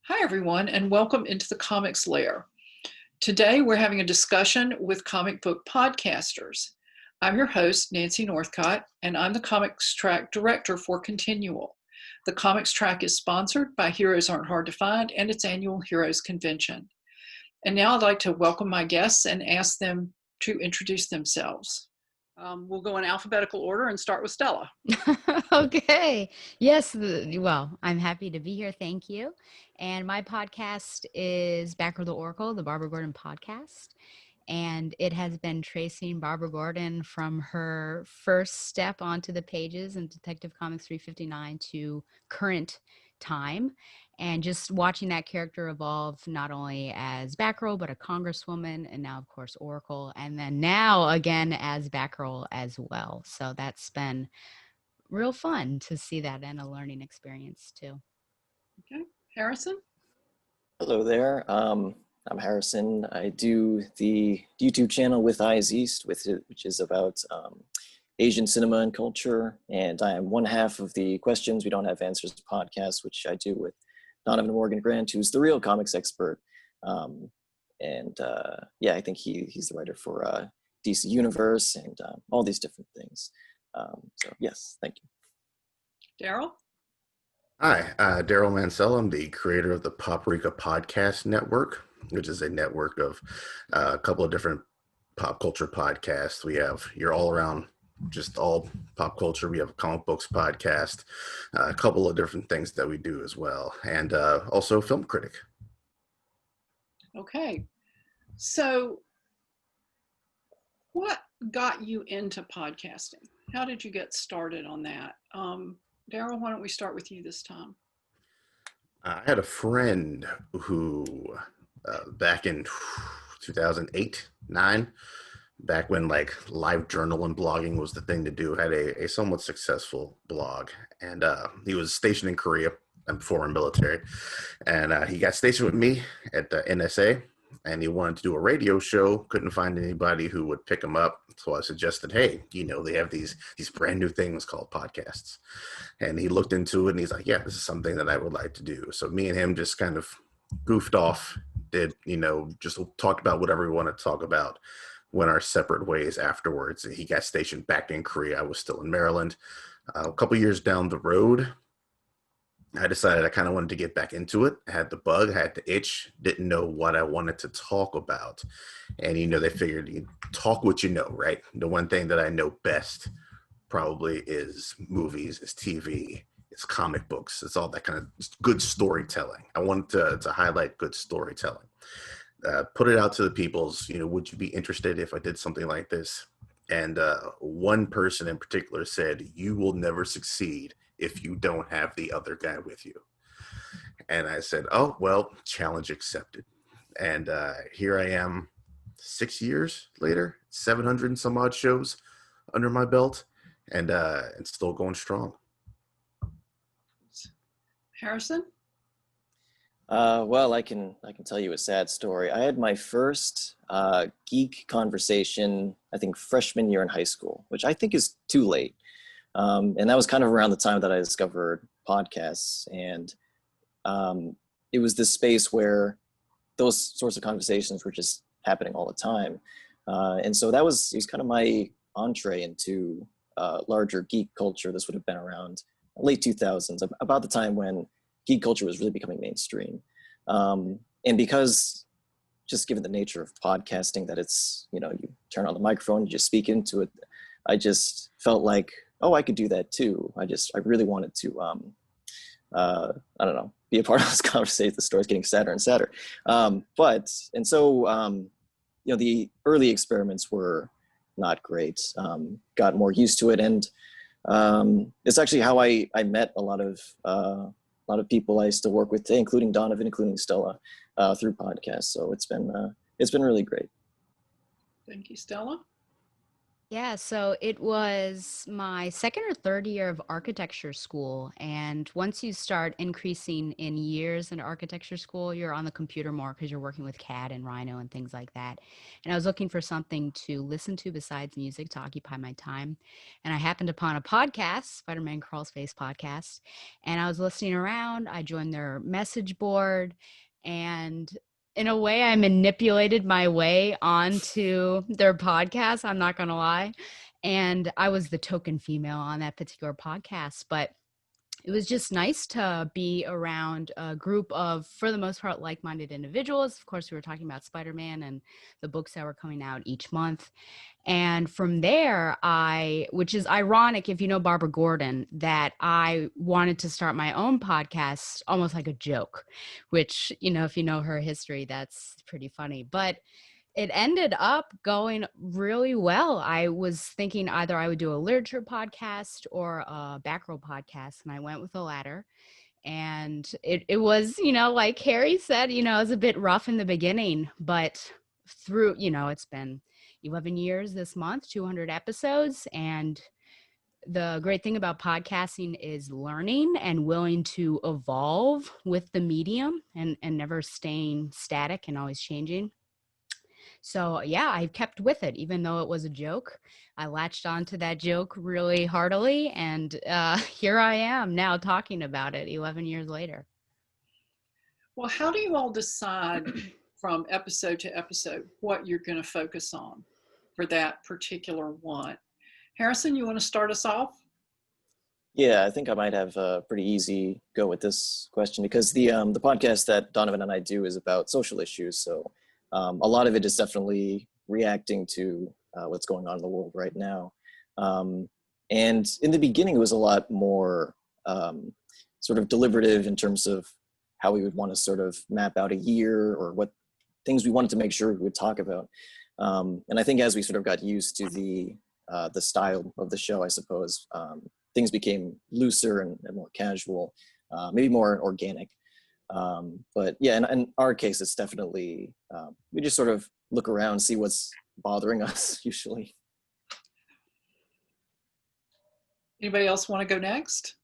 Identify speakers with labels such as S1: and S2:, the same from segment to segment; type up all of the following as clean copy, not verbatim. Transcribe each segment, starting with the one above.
S1: Hi, everyone, and welcome into the Comics Lair. Today, we're having a discussion with comic book podcasters. I'm your host, Nancy Northcott, and I'm the Comics Track Director for Continual. The Comics Track is sponsored by Heroes Aren't Hard to Find and its annual Heroes Convention. And now I'd like to welcome my guests and ask them to introduce themselves. We'll go in alphabetical order and start with Stella.
S2: Okay. Yes. Well, I'm happy to be here. Thank you. And my podcast is Back with the Oracle, the Barbara Gordon podcast. And it has been tracing Barbara Gordon from her first step onto the pages in Detective Comics 359 to current time. And just watching that character evolve not only as Batgirl, but a congresswoman, and now, of course, Oracle, and then now again as Batgirl as well. So that's been real fun to see that, and a learning experience too.
S1: Okay, Harrison?
S3: Hello there. I'm Harrison. I do the YouTube channel With Eyes East, which is about Asian cinema and culture. And I am one half of the Questions We Don't Have Answers podcast, which I do with Donovan Morgan Grant, who's the real comics expert. Yeah, I think he's the writer for DC Universe and all these different things. So yes, thank you.
S1: Darryl?
S4: Hi, Darryl Mansel. I'm the creator of the Paprika Podcast Network, which is a network of a couple of different pop culture podcasts. We have your all around, just all pop culture. We have a comic books podcast, a couple of different things that we do as well, and also film critic.
S1: Okay, so what got you into podcasting? How did you get started on that? Darryl, why don't we start with you this time?
S4: I had a friend who, back in 2008, 9, back when like live journal and blogging was the thing to do, had a somewhat successful blog. And he was stationed in Korea and former military. And he got stationed with me at the NSA. And he wanted to do a radio show, couldn't find anybody who would pick him up. So I suggested, hey, they have these brand new things called podcasts. And he looked into it and he's like, yeah, this is something that I would like to do. So me and him just kind of goofed off, just talked about whatever we wanted to talk about, went our separate ways afterwards. He got stationed back in Korea. I was still in Maryland. A couple years down the road, I decided I kind of wanted to get back into it. I had the bug, had the itch, didn't know what I wanted to talk about. And, they figured you talk what you know, right? The one thing that I know best probably is movies, is TV, it's comic books. It's all that kind of good storytelling. I wanted to highlight good storytelling. Put it out to the peoples, would you be interested if I did something like this? And one person in particular said, you will never succeed if you don't have the other guy with you. And I said, oh, well, challenge accepted. And here I am 6 years later, 700 and some odd shows under my belt, and still going strong.
S1: Harrison?
S3: Well, I can tell you a sad story. I had my first geek conversation, I think freshman year in high school, which I think is too late. And that was kind of around the time that I discovered podcasts. And it was this space where those sorts of conversations were just happening all the time. And so it was kind of my entree into larger geek culture. This would have been around late 2000s, about the time when geek culture was really becoming mainstream. And because just given the nature of podcasting, that it's, you turn on the microphone, you just speak into it. I just felt like, oh, I could do that too. I really wanted to, I don't know, be a part of this conversation. The story's getting sadder and sadder. The early experiments were not great. Got more used to it. And it's actually how I met a lot of people I still work with today, including Donovan, including Stella, through podcasts. So it's been really great.
S1: Thank you, Stella.
S2: Yeah, so it was my second or third year of architecture school. And once you start increasing in years in architecture school, you're on the computer more because you're working with CAD and Rhino and things like that. And I was looking for something to listen to besides music to occupy my time. And I happened upon a podcast, Spider-Man Crawl Space podcast. And I was listening around. I joined their message board. And in a way, I manipulated my way onto their podcast. I'm not going to lie. And I was the token female on that particular podcast. But it was just nice to be around a group of, for the most part, like-minded individuals. Of course, we were talking about Spider-Man and the books that were coming out each month. And from there, which is ironic if you know Barbara Gordon, that I wanted to start my own podcast almost like a joke, which, if you know her history, that's pretty funny. But it ended up going really well. I was thinking either I would do a literature podcast or a back row podcast, and I went with the latter. And it was, like Harry said, it was a bit rough in the beginning, but through, it's been 11 years this month, 200 episodes. And the great thing about podcasting is learning and willing to evolve with the medium and never staying static and always changing. So yeah, I kept with it, even though it was a joke. I latched onto that joke really heartily, and here I am now talking about it 11 years later.
S1: Well, how do you all decide from episode to episode what you're going to focus on for that particular one? Harrison, you want to start us off?
S3: Yeah, I think I might have a pretty easy go with this question because the podcast that Donovan and I do is about social issues. So a lot of it is definitely reacting to what's going on in the world right now. And in the beginning, it was a lot more sort of deliberative in terms of how we would want to sort of map out a year or what things we wanted to make sure we would talk about. And I think as we sort of got used to the style of the show, I suppose, things became looser and more casual, maybe more organic. But yeah, in our case, it's definitely, we just sort of look around, see what's bothering us usually.
S1: Anybody else want to go next?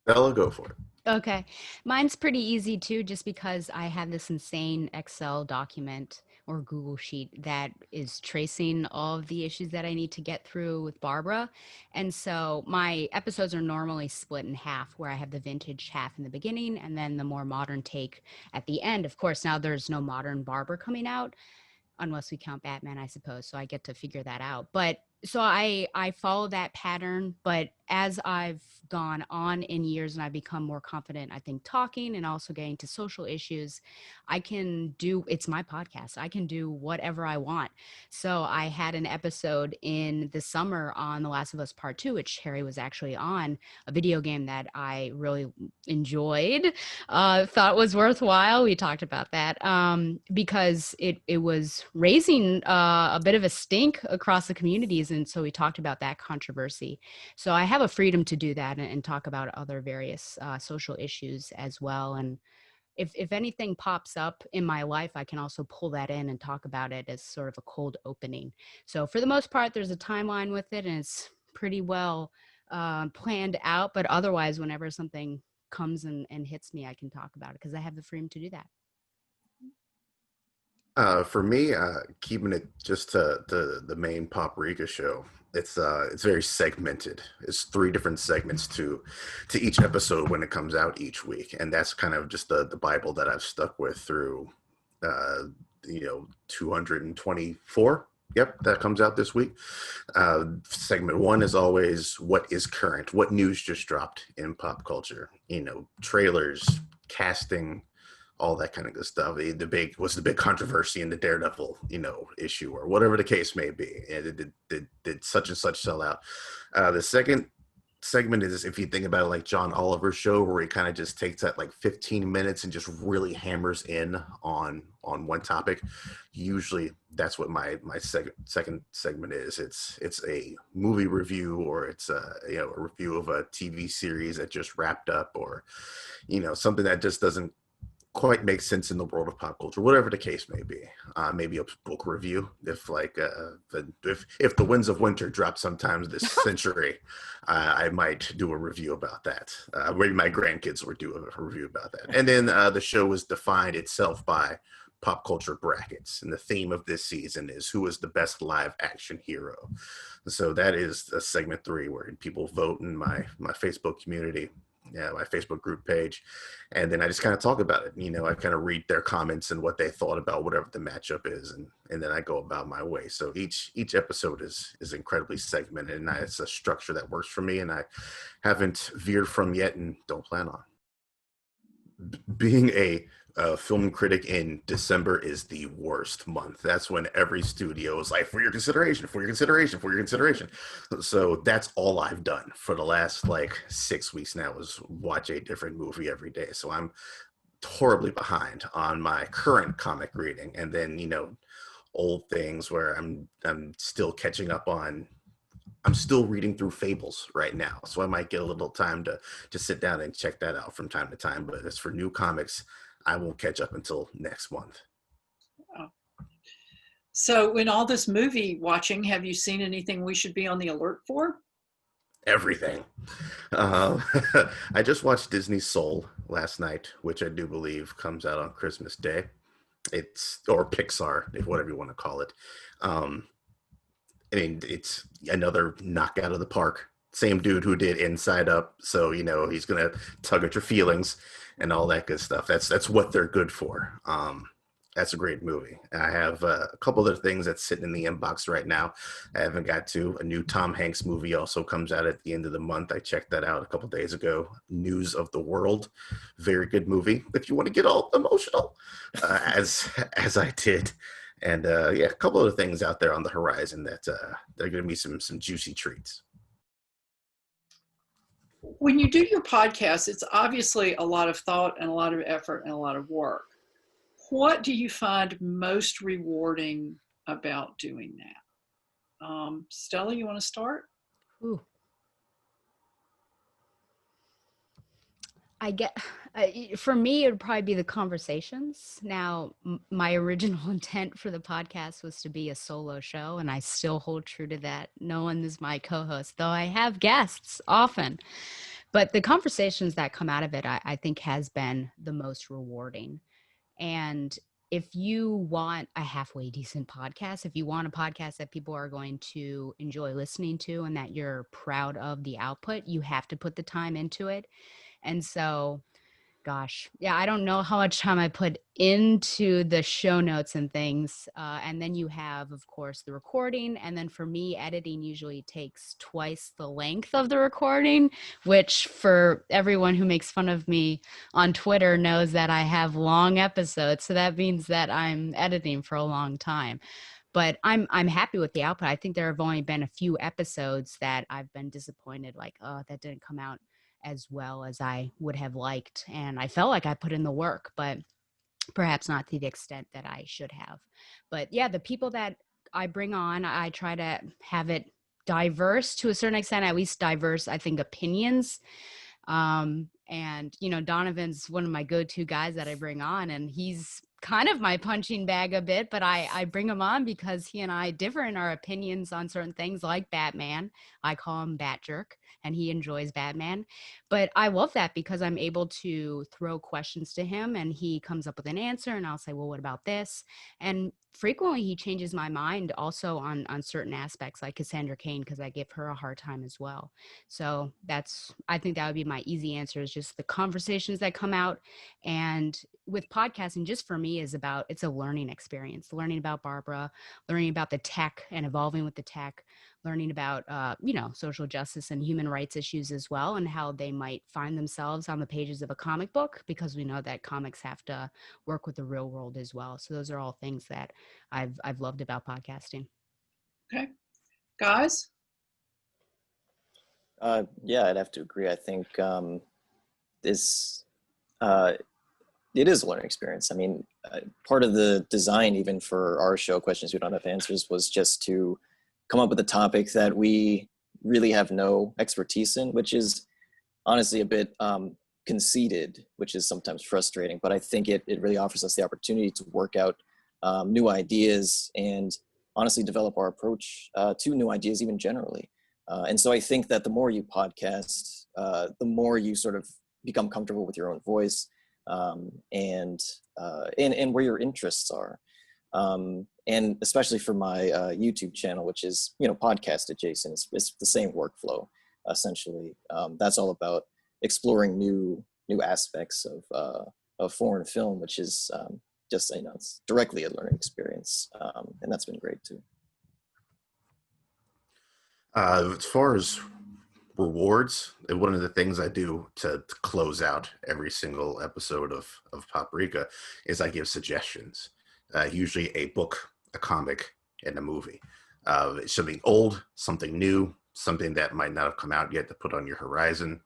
S4: Stella, go for it.
S2: Okay. Mine's pretty easy too, just because I have this insane Excel document or Google Sheet that is tracing all of the issues that I need to get through with Barbara. And so my episodes are normally split in half, where I have the vintage half in the beginning and then the more modern take at the end. Of course, now there's no modern Barbara coming out, unless we count Batman, I suppose. So I get to figure that out. But so I follow that pattern, but as I've gone on in years and I've become more confident, I think, talking and also getting to social issues, it's my podcast. I can do whatever I want. So I had an episode in the summer on The Last of Us Part 2, which Harry was actually on, a video game that I really enjoyed, thought was worthwhile. We talked about that because it was raising a bit of a stink across the communities. And so we talked about that controversy. So I have a freedom to do that and talk about other various social issues as well. And if anything pops up in my life, I can also pull that in and talk about it as sort of a cold opening. So for the most part, there's a timeline with it, and it's pretty well planned out. But otherwise, whenever something comes and hits me, I can talk about it because I have the freedom to do that.
S4: For me, keeping it just to the main Paprika show, it's very segmented. It's 3 different segments to each episode when it comes out each week, and that's kind of just the Bible that I've stuck with through 224. Yep, that comes out this week. Segment 1 is always what is current, what news just dropped in pop culture. Trailers, casting, all that kind of good stuff. What's the big controversy in the Daredevil, issue or whatever the case may be. And did such and such sell out. The second segment is, if you think about it, like John Oliver's show, where he kind of just takes that like 15 minutes and just really hammers in on one topic. Usually that's what my second segment is. It's a movie review, or it's a review of a TV series that just wrapped up, or something that just doesn't quite make sense in the world of pop culture, whatever the case may be. Maybe a book review, if like if the Winds of Winter drop sometimes this century, I might do a review about that. Maybe my grandkids would do a review about that. And then the show is defined itself by pop culture brackets, and the theme of this season is who is the best live action hero. So that is segment 3, where people vote in my Facebook community, my Facebook group page, and then I just kind of talk about it. I kind of read their comments and what they thought about whatever the matchup is, and then I go about my way. So each episode is incredibly segmented, and it's a structure that works for me, and I haven't veered from yet, and don't plan on. Being a film critic in December is the worst month. That's when every studio is like, for your consideration. So that's all I've done for the last 6 weeks now, is watch a different movie every day. So I'm horribly behind on my current comic reading, and then old things where I'm still catching up on. I'm still reading through Fables right now, so I might get a little time to sit down and check that out from time to time. But as for new comics, I won't catch up until next month.
S1: Oh. So in all this movie watching, have you seen anything we should be on the alert for?
S4: Everything. I just watched Disney's Soul last night, which I do believe comes out on Christmas Day. Or Pixar, if whatever you want to call it. It's another knock out of the park. Same dude who did Inside Up, so he's gonna tug at your feelings and all that good stuff. That's what they're good for. That's a great movie. I have a couple other things that's sitting in the inbox right now I haven't got to. A new Tom Hanks movie also comes out at the end of the month. I checked that out a couple days ago. News of the World, very good movie if you want to get all emotional, as I did. And a couple other things out there on the horizon that they're going to be some juicy treats.
S1: When you do your podcast, it's obviously a lot of thought and a lot of effort and a lot of work. What do you find most rewarding about doing that? Stella, you want to start?
S2: Ooh. For me, it would probably be the conversations. Now, my original intent for the podcast was to be a solo show, and I still hold true to that. No one is my co-host, though I have guests often. But the conversations that come out of it, I think, has been the most rewarding. And if you want a halfway decent podcast, if you want a podcast that people are going to enjoy listening to and that you're proud of the output, you have to put the time into it. And so, gosh, I don't know how much time I put into the show notes and things. And then you have, of course, the recording. And then for me, editing usually takes twice the length of the recording, which for everyone who makes fun of me on Twitter knows that I have long episodes. So that means that I'm editing for a long time. But I'm happy with the output. I think there have only been a few episodes that I've been disappointed, like, oh, that didn't come out as well as I would have liked. And I felt like I put in the work, but perhaps not to the extent that I should have. But the people that I bring on, I try to have it diverse to a certain extent, at least diverse, I think, opinions. And, Donovan's one of my go-to guys that I bring on, and he's kind of my punching bag a bit, but I bring him on because he and I differ in our opinions on certain things like Batman. I call him Bat Jerk, and he enjoys Batman. But I love that because I'm able to throw questions to him and he comes up with an answer, and I'll say, well, what about this? And frequently he changes my mind also on certain aspects, like Cassandra Cain, because I give her a hard time as well. So I think that would be my easy answer, is just the conversations that come out. And with podcasting, just for me, it's a learning experience, learning about Barbara, learning about the tech and evolving with the tech, learning about, social justice and human rights issues as well, and how they might find themselves on the pages of a comic book, because we know that comics have to work with the real world as well. So those are all things that I've loved about podcasting. Okay.
S1: Guys?
S3: I'd have to agree. I think it is a learning experience. I mean, part of the design, even for our show, Questions We Don't Have Answers, was just to come up with a topic that we really have no expertise in, which is honestly a bit conceited, which is sometimes frustrating, but I think it really offers us the opportunity to work out new ideas and honestly develop our approach to new ideas even generally. And so I think that the more you podcast, the more you sort of become comfortable with your own voice, and where your interests are. And especially for my YouTube channel, which is, podcast adjacent, it's the same workflow, essentially. That's all about exploring new aspects of foreign film, which is just, it's directly a learning experience. And that's been great too.
S4: As far as rewards, one of the things I do to close out every single episode of Paprika is I give suggestions. Usually a book, a comic, and a movie. Something old, something new, something that might not have come out yet to put on your horizon.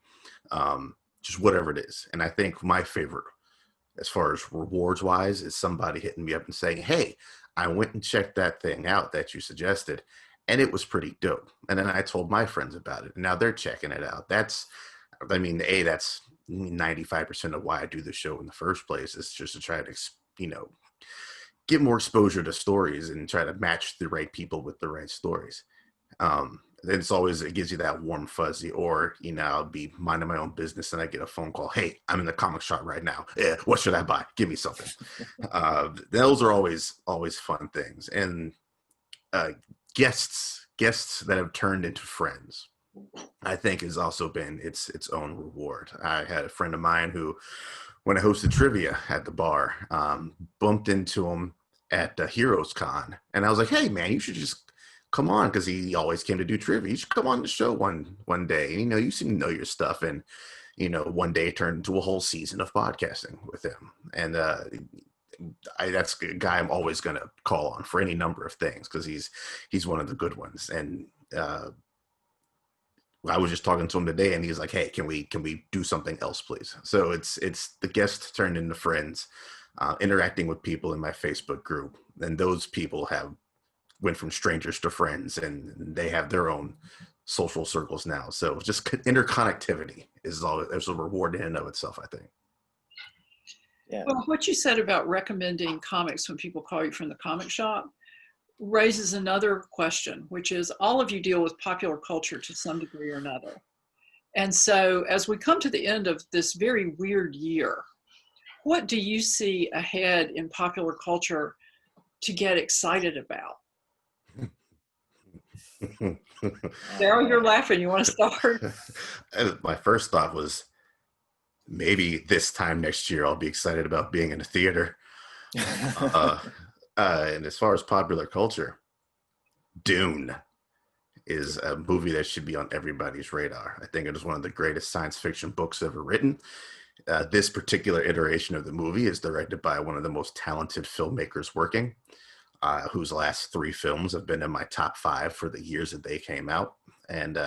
S4: Just whatever it is. And I think my favorite, as far as rewards wise, is somebody hitting me up and saying, hey, I went and checked that thing out that you suggested, and it was pretty dope. And then I told my friends about it, and now they're checking it out. That's 95% of why I do the show in the first place, is just to try to, get more exposure to stories and try to match the right people with the right stories. Then it gives you that warm fuzzy, or, I'll be minding my own business and I get a phone call. Hey, I'm in the comic shop right now. Yeah, what should I buy? Give me something. Those are always fun things. And guests that have turned into friends, I think has also been its own reward. I had a friend of mine who, when I hosted trivia at the bar, bumped into him at Heroes Con, and I was like, hey man, you should just come on, because he always came to do trivia. You should come on the show one day. You seem to know your stuff. And one day it turned into a whole season of podcasting with him. And that's a guy I'm always going to call on for any number of things, because he's one of the good ones. And I was just talking to him today, and he's like, hey, can we do something else, please? So it's the guests turned into friends, interacting with people in my Facebook group. And those people went from strangers to friends, and they have their own social circles now. So just interconnectivity is a reward in and of itself, I think.
S3: Yeah.
S1: Well, what you said about recommending comics when people call you from the comic shop raises another question, which is, all of you deal with popular culture to some degree or another. And so as we come to the end of this very weird year, what do you see ahead in popular culture to get excited about? Darryl, you're laughing. You want to start?
S4: My first thought was, maybe this time next year I'll be excited about being in a theater. And as far as popular culture, Dune is a movie that should be on everybody's radar. I think it is one of the greatest science fiction books ever written. This particular iteration of the movie is directed by one of the most talented filmmakers working, whose last 3 films have been in my top 5 for the years that they came out. And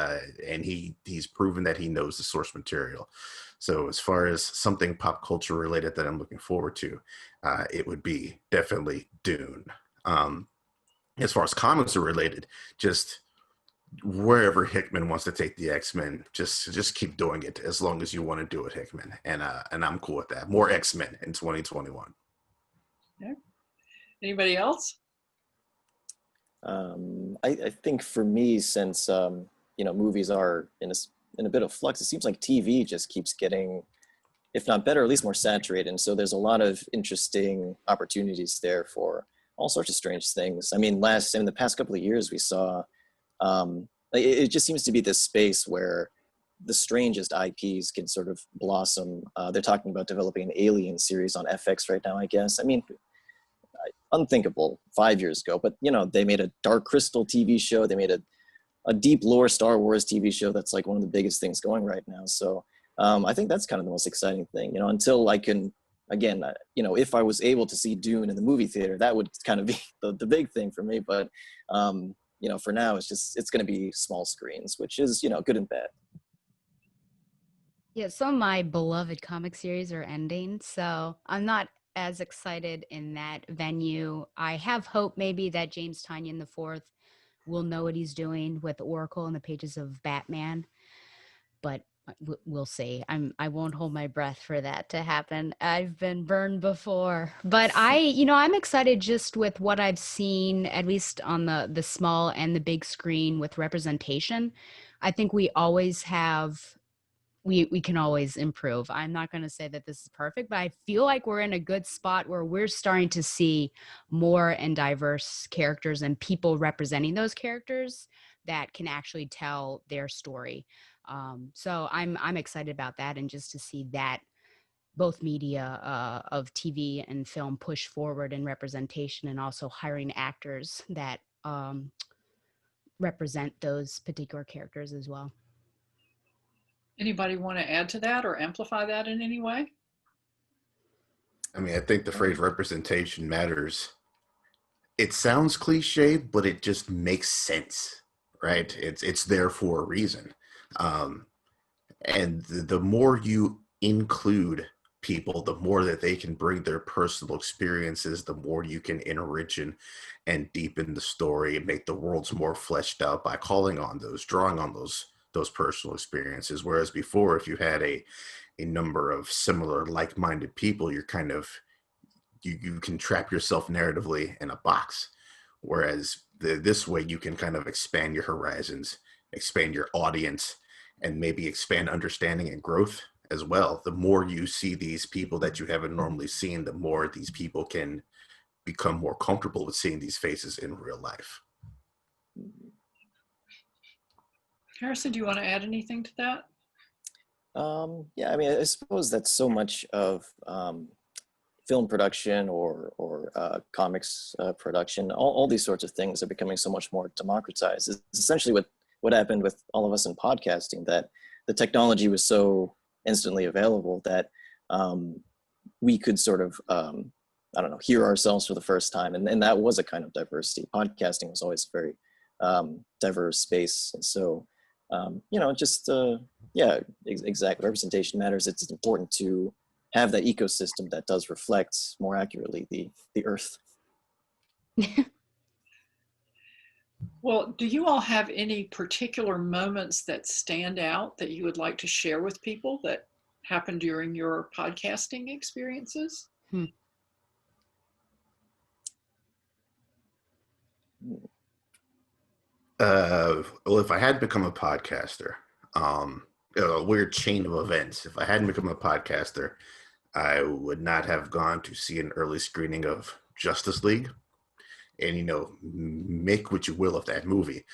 S4: he's proven that he knows the source material. So as far as something pop culture related that I'm looking forward to, it would be definitely Dune. As far as comics are related, just wherever Hickman wants to take the X-Men, just keep doing it as long as you want to do it, Hickman. And I'm cool with that. More X-Men in 2021.
S1: Okay. Anybody else?
S3: I think for me, since movies are in a bit of flux, it seems like TV just keeps getting, if not better, at least more saturated. And so there's a lot of interesting opportunities there for all sorts of strange things. I mean, in the past couple of years, we saw, it just seems to be this space where the strangest IPs can sort of blossom. They're talking about developing an Alien series on FX right now, I guess. I mean, unthinkable 5 years ago, but they made a Dark Crystal TV show. They made a deep lore Star Wars TV show that's like one of the biggest things going right now. So I think that's kind of the most exciting thing, until I can, again, if I was able to see Dune in the movie theater, that would kind of be the big thing for me. But for now, it's going to be small screens, which is, good and bad.
S2: Yeah, some of my beloved comic series are ending, so I'm not as excited in that venue. I have hope maybe that James Tynion IV will know what he's doing with Oracle in the pages of Batman, but We'll see. I won't hold my breath for that to happen. I've been burned before, but I'm excited just with what I've seen, at least on the small and the big screen with representation. I think we always have, we can always improve. I'm not going to say that this is perfect, but I feel like we're in a good spot where we're starting to see more and diverse characters and people representing those characters that can actually tell their story. So I'm excited about that, and just to see that both media of TV and film push forward in representation, and also hiring actors that represent those particular characters as well.
S1: Anybody want to add to that or amplify that in any way?
S4: I mean, I think the phrase representation matters. It sounds cliche, but it just makes sense, right? It's there for a reason. Um, and the more you include people, the more that they can bring their personal experiences, the more you can enrich and deepen the story and make the worlds more fleshed out by calling on those, drawing on those personal experiences. Whereas before, if you had a number of similar like-minded people, you're kind of, you can trap yourself narratively in a box. Whereas this way you can kind of expand your horizons, expand your audience, and maybe expand understanding and growth as well. The more you see these people that you haven't normally seen, the more these people can become more comfortable with seeing these faces in real life.
S1: Harrison, do you want to add anything to that?
S3: Yeah, I mean, I suppose that's so much of film production or comics production. All these sorts of things are becoming so much more democratized. It's essentially what happened with all of us in podcasting, that the technology was so instantly available that we could sort of, I don't know, hear ourselves for the first time. And that was a kind of diversity. Podcasting was always a very diverse space. And so, just, exactly. Representation matters. It's important to have that ecosystem that does reflect more accurately the earth.
S1: Well, do you all have any particular moments that stand out that you would like to share with people that happened during your podcasting experiences?
S4: Well, if I had become a podcaster, a weird chain of events. If I hadn't become a podcaster, I would not have gone to see an early screening of Justice League. And, make what you will of that movie.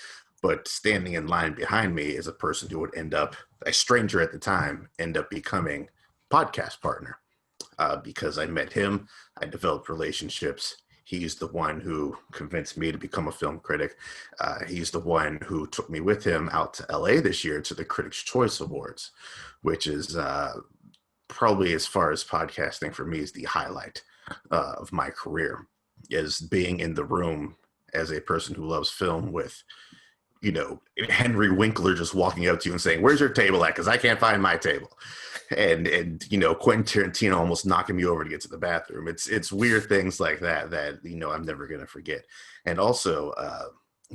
S4: But standing in line behind me is a person who would end up, a stranger at the time, end up becoming podcast partner. Because I met him, I developed relationships. He's the one who convinced me to become a film critic. He's the one who took me with him out to LA this year to the Critics' Choice Awards, which is probably, as far as podcasting for me, is the highlight of my career, is being in the room as a person who loves film with, Henry Winkler just walking up to you and saying, "Where's your table at? Because I can't find my table." And Quentin Tarantino almost knocking me over to get to the bathroom. It's weird things like that I'm never going to forget. And also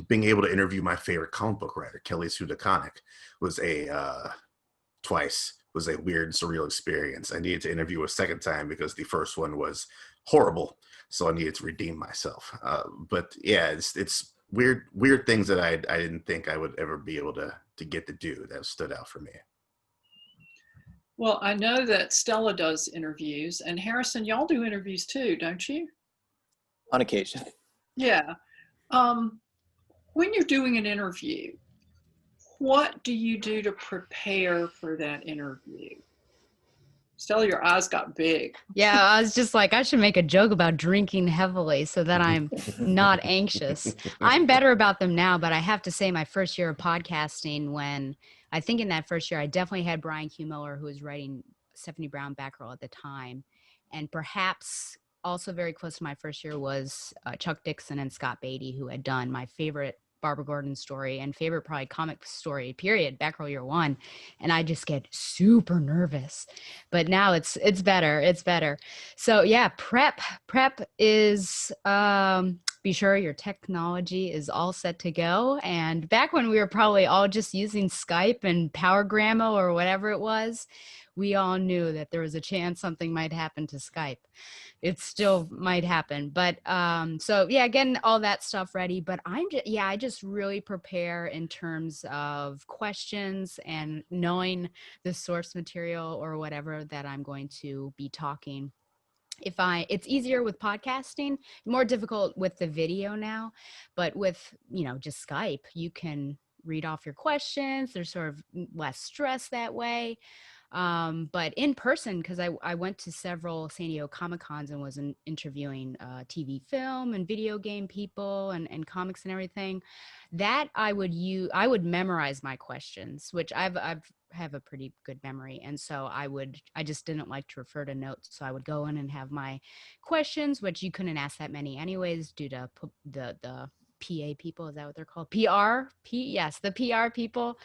S4: being able to interview my favorite comic book writer, Kelly Sue DeConnick, was twice was a weird, surreal experience. I needed to interview a second time because the first one was horrible. So I needed to redeem myself. But yeah, it's weird things that I didn't think I would ever be able to get to do that stood out for me.
S1: Well, I know that Stella does interviews, and Harrison, y'all do interviews too, don't you?
S3: On occasion.
S1: Yeah. When you're doing an interview, what do you do to prepare for that interview? Stella, your eyes got big.
S2: Yeah, I was just like, I should make a joke about drinking heavily so that I'm not anxious. I'm better about them now, but I have to say my first year of podcasting, when I think in that first year, I definitely had Brian Q. Miller, who was writing Stephanie Brown Batgirl at the time. And perhaps also very close to my first year was Chuck Dixon and Scott Beatty, who had done my favorite Barbara Gordon story and favorite probably comic story, period, Batgirl Year One. And I just get super nervous. But now it's better. It's better. So yeah, prep is be sure your technology is all set to go. And back when we were probably all just using Skype and Powergrammo or whatever it was, we all knew that there was a chance something might happen to Skype. It still might happen, but so yeah, getting all that stuff ready. But I just really prepare in terms of questions and knowing the source material or whatever that I'm going to be talking. It's easier with podcasting, more difficult with the video now, but with, just Skype, you can read off your questions. There's sort of less stress that way. But in person, because I went to several San Diego Comic Cons and was interviewing TV, film, and video game people and comics and everything, that I would memorize my questions, which I've have a pretty good memory, and so I just didn't like to refer to notes, so I would go in and have my questions, which you couldn't ask that many anyways due to the PA people, is that what they're called? Yes, the PR people,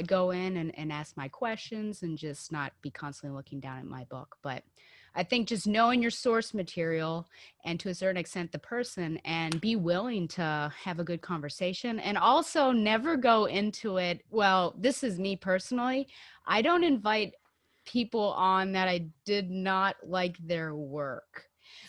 S2: go in and ask my questions and just not be constantly looking down at my book. But I think just knowing your source material and to a certain extent the person, and be willing to have a good conversation, and also never go into it. Well, this is me personally. I don't invite people on that I did not like their work,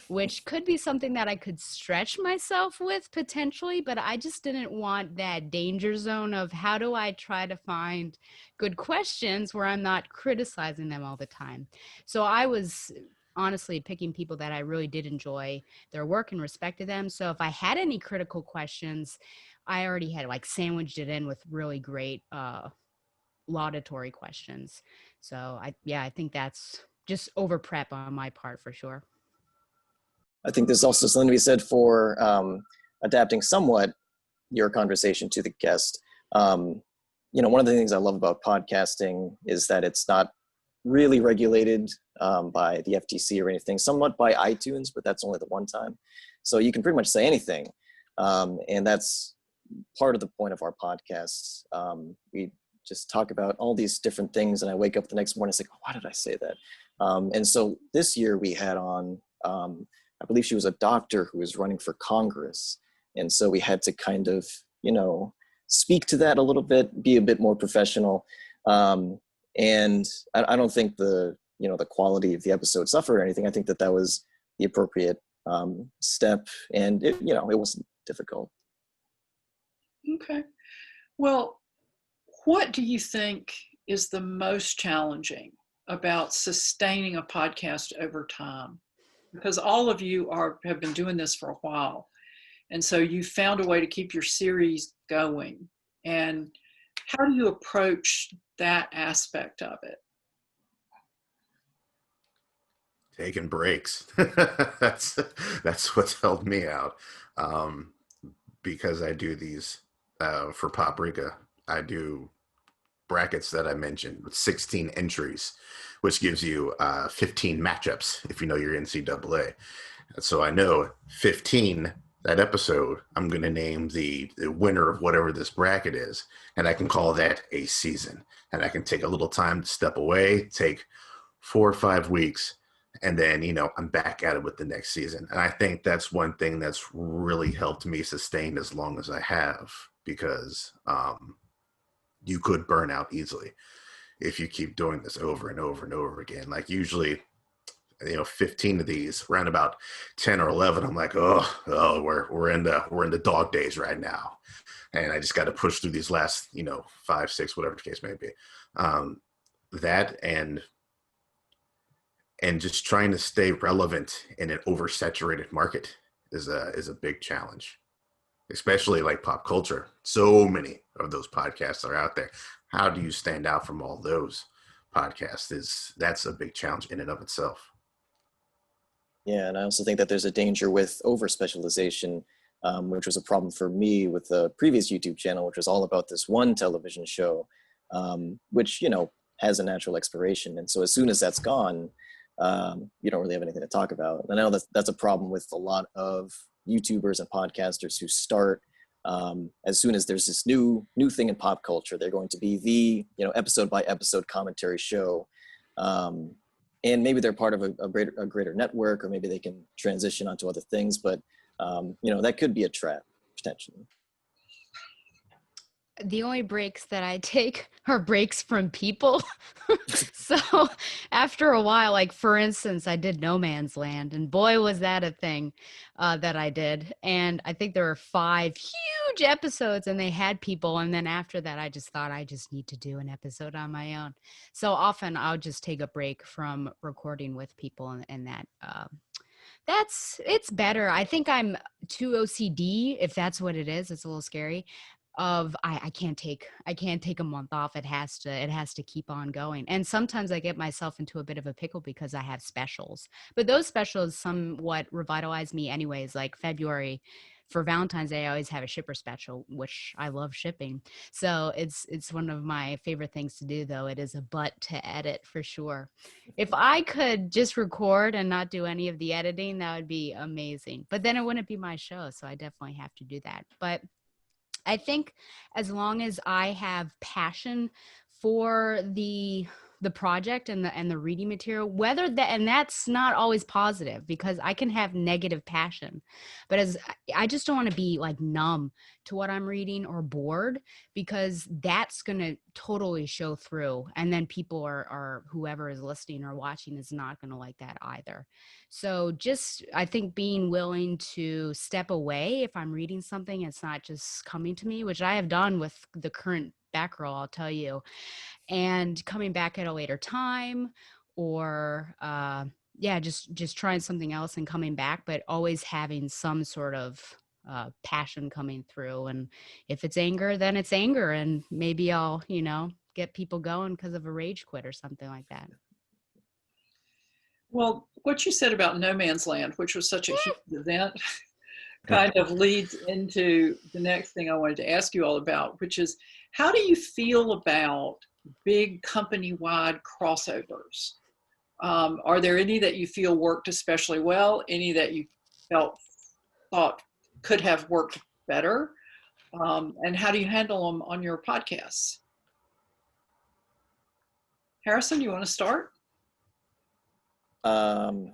S2: which could be something that I could stretch myself with potentially, but I just didn't want that danger zone of how do I try to find good questions where I'm not criticizing them all the time. So I was honestly picking people that I really did enjoy their work and respected them. So if I had any critical questions, I already had like sandwiched it in with really great laudatory questions. So I think that's just over prep on my part for sure.
S3: I think there's also something to be said for adapting somewhat your conversation to the guest. One of the things I love about podcasting is that it's not really regulated by the FTC or anything, somewhat by iTunes, but that's only the one time. So you can pretty much say anything. And that's part of the point of our podcasts. We just talk about all these different things, and I wake up the next morning and say, oh, why did I say that? And so this year we had on, I believe she was a doctor who was running for Congress. And so we had to kind of, speak to that a little bit, be a bit more professional. And I don't think the quality of the episode suffered or anything. I think that was the appropriate step, and it wasn't difficult.
S1: Okay. Well, what do you think is the most challenging about sustaining a podcast over time? Because all of you have been doing this for a while. And so you found a way to keep your series going. And how do you approach that aspect of it?
S4: Taking breaks. That's what's helped me out. Because I do these for Paprika, I do brackets that I mentioned with 16 entries, which gives you 15 matchups if you know your NCAA. So I know 15, that episode, I'm going to name the winner of whatever this bracket is, and I can call that a season. And I can take a little time to step away, take 4 or 5 weeks, and then, I'm back at it with the next season. And I think that's one thing that's really helped me sustain as long as I have, because you could burn out easily if you keep doing this over and over and over again. Like usually, 15 of these, around about 10 or 11, I'm like, we're in the dog days right now, and I just got to push through these last 5, 6, whatever the case may be. That and just trying to stay relevant in an oversaturated market is a big challenge, especially like pop culture. So many of those podcasts are out there. How do you stand out from all those podcasts? That's a big challenge in and of itself.
S3: Yeah, and I also think that there's a danger with over-specialization, which was a problem for me with the previous YouTube channel, which was all about this one television show, which, has a natural expiration. And so as soon as that's gone, you don't really have anything to talk about. And I know that's a problem with a lot of YouTubers and podcasters who start as soon as there's this new thing in pop culture, they're going to be the episode by episode commentary show, and maybe they're part of a greater network, or maybe they can transition onto other things. But that could be a trap potentially.
S2: The only breaks that I take are breaks from people. So after a while, like for instance, I did No Man's Land, and boy, was that a thing that I did. And I think there were 5 huge episodes, and they had people. And then after that, I just thought I just need to do an episode on my own. So often I'll just take a break from recording with people, and it's better. I think I'm too OCD, if that's what it is. It's a little scary. I can't take a month off. It has to keep on going. And sometimes I get myself into a bit of a pickle because I have specials. But those specials somewhat revitalize me anyways. Like February for Valentine's Day, I always have a shipper special, which I love shipping. So it's one of my favorite things to do, though. It is a butt to edit for sure. If I could just record and not do any of the editing, that would be amazing. But then it wouldn't be my show, so I definitely have to do that. But I think as long as I have passion for the project and the reading material, whether that, and that's not always positive because I can have negative passion, but as I just don't want to be like numb to what I'm reading or bored, because that's going to totally show through. And then people are whoever is listening or watching is not going to like that either. So just, I think being willing to step away if I'm reading something, it's not just coming to me, which I have done with the current Batgirl, I'll tell you, and coming back at a later time, or just trying something else and coming back, but always having some sort of passion coming through. And if it's anger, then it's anger, and maybe I'll get people going because of a rage quit or something like that.
S1: Well, what you said about No Man's Land, which was such a huge event, kind of leads into the next thing I wanted to ask you all about, which is how do you feel about big company-wide crossovers? Are there any that you feel worked especially well? Any that you thought could have worked better? And how do you handle them on your podcasts? Harrison, you want to start?
S3: Crossover.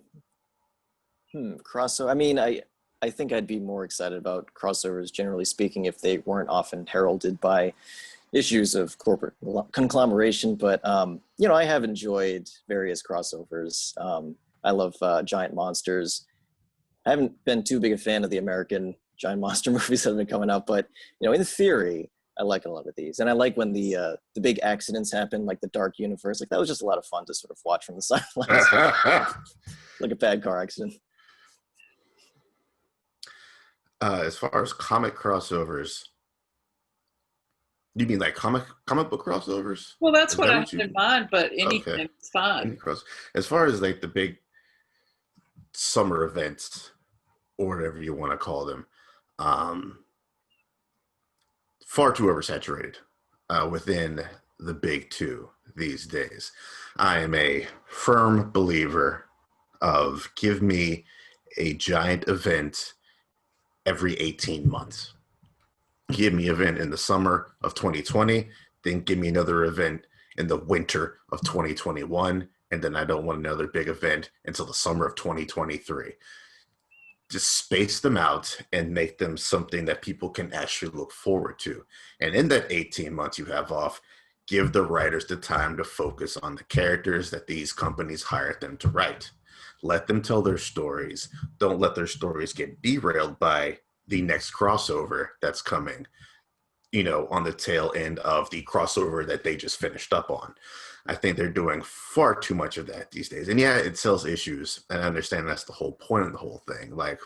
S3: I mean, I think I'd be more excited about crossovers, generally speaking, if they weren't often heralded by issues of corporate conglomeration. But, I have enjoyed various crossovers. I love giant monsters. I haven't been too big a fan of the American giant monster movies that have been coming out, but, in theory, I like a lot of these. And I like when the big accidents happen, like the Dark Universe. Like, that was just a lot of fun to sort of watch from the sidelines. Like a bad car accident.
S4: As far as comic crossovers, you mean like comic book crossovers?
S1: Well, that's what I have in mind, but anything is fine.
S4: As far as like the big summer events or whatever you want to call them, far too oversaturated within the big two these days. I am a firm believer of give me a giant event every 18 months. Give me an event in the summer of 2020, then give me another event in the winter of 2021, and then I don't want another big event until the summer of 2023. Just space them out and make them something that people can actually look forward to. And in that 18 months you have off, give the writers the time to focus on the characters that these companies hired them to write. Let them tell their stories. Don't let their stories get derailed by the next crossover that's coming, on the tail end of the crossover that they just finished up on. I think they're doing far too much of that these days. And yeah, it sells issues. And I understand that's the whole point of the whole thing. Like,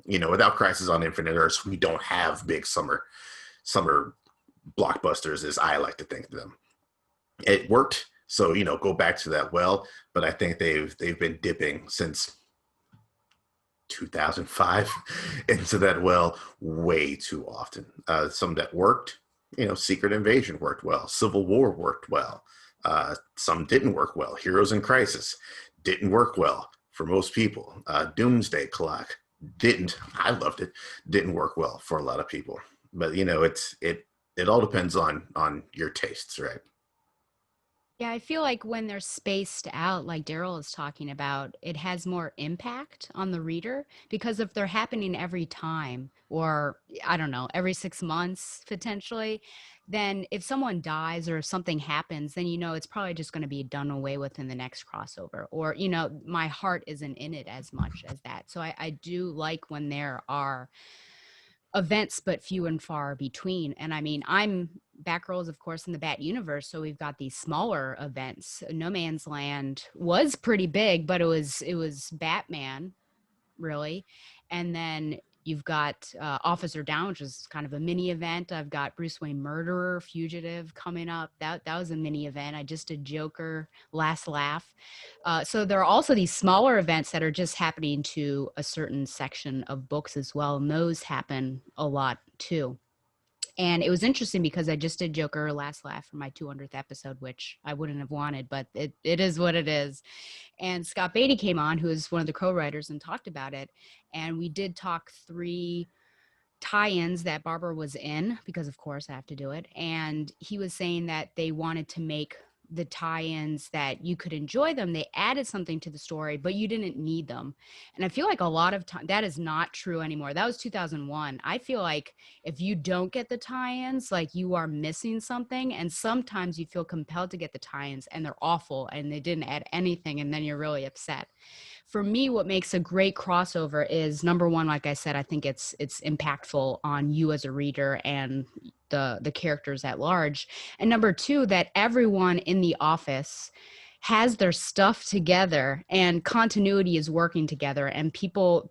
S4: without Crisis on Infinite Earths, we don't have big summer blockbusters, as I like to think of them. It worked. So, go back to that well. But I think they've been dipping since 2005 into that well way too often. Some that worked, Secret Invasion worked well. Civil War worked well. Some didn't work well. Heroes in Crisis didn't work well for most people. Doomsday Clock I loved it, didn't work well for a lot of people. But, it all depends on your tastes, right?
S2: Yeah, I feel like when they're spaced out, like Darryl is talking about, it has more impact on the reader because if they're happening every time, or I don't know, every 6 months potentially, then if someone dies or if something happens, then you know it's probably just going to be done away with in the next crossover. Or, you know, my heart isn't in it as much as that. So I do like when there are events, but few and far between. And I mean, I'm Batgirl is of course in the Bat universe, so we've got these smaller events. No Man's Land was pretty big, but it was Batman really. And then you've got Officer Down, which is kind of a mini event. I've got Bruce Wayne Murderer, Fugitive coming up. That was a mini event. I just did Joker, Last Laugh. So there are also these smaller events that are just happening to a certain section of books as well. And those happen a lot too. And it was interesting because I just did Joker Last Laugh for my 200th episode, which I wouldn't have wanted, but it is what it is. And Scott Beatty came on, who is one of the co-writers, and talked about it. And we did talk 3 tie-ins that Barbara was in, because of course I have to do it. And he was saying that they wanted to make the tie-ins that you could enjoy them. They added something to the story, but you didn't need them. And I feel like a lot of time that is not true anymore. That was 2001. I feel like if you don't get the tie-ins, like you are missing something. And sometimes you feel compelled to get the tie-ins and they're awful and they didn't add anything. And then you're really upset. For me, what makes a great crossover is, number one, like I said, I think it's impactful on you as a reader and the characters at large. And number two, that everyone in the office has their stuff together and continuity is working together, and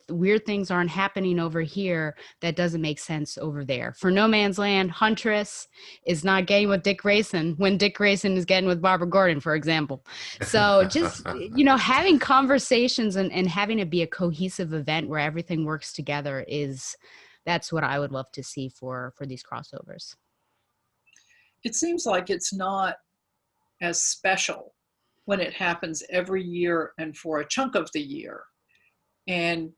S2: weird things aren't happening over here that doesn't make sense over there. For No Man's Land, Huntress is not getting with Dick Grayson when Dick Grayson is getting with Barbara Gordon, for example. So just, you know, having conversations and having it be a cohesive event where everything works together that's what I would love to see for these crossovers.
S1: It seems like it's not as special when it happens every year and for a chunk of the year. And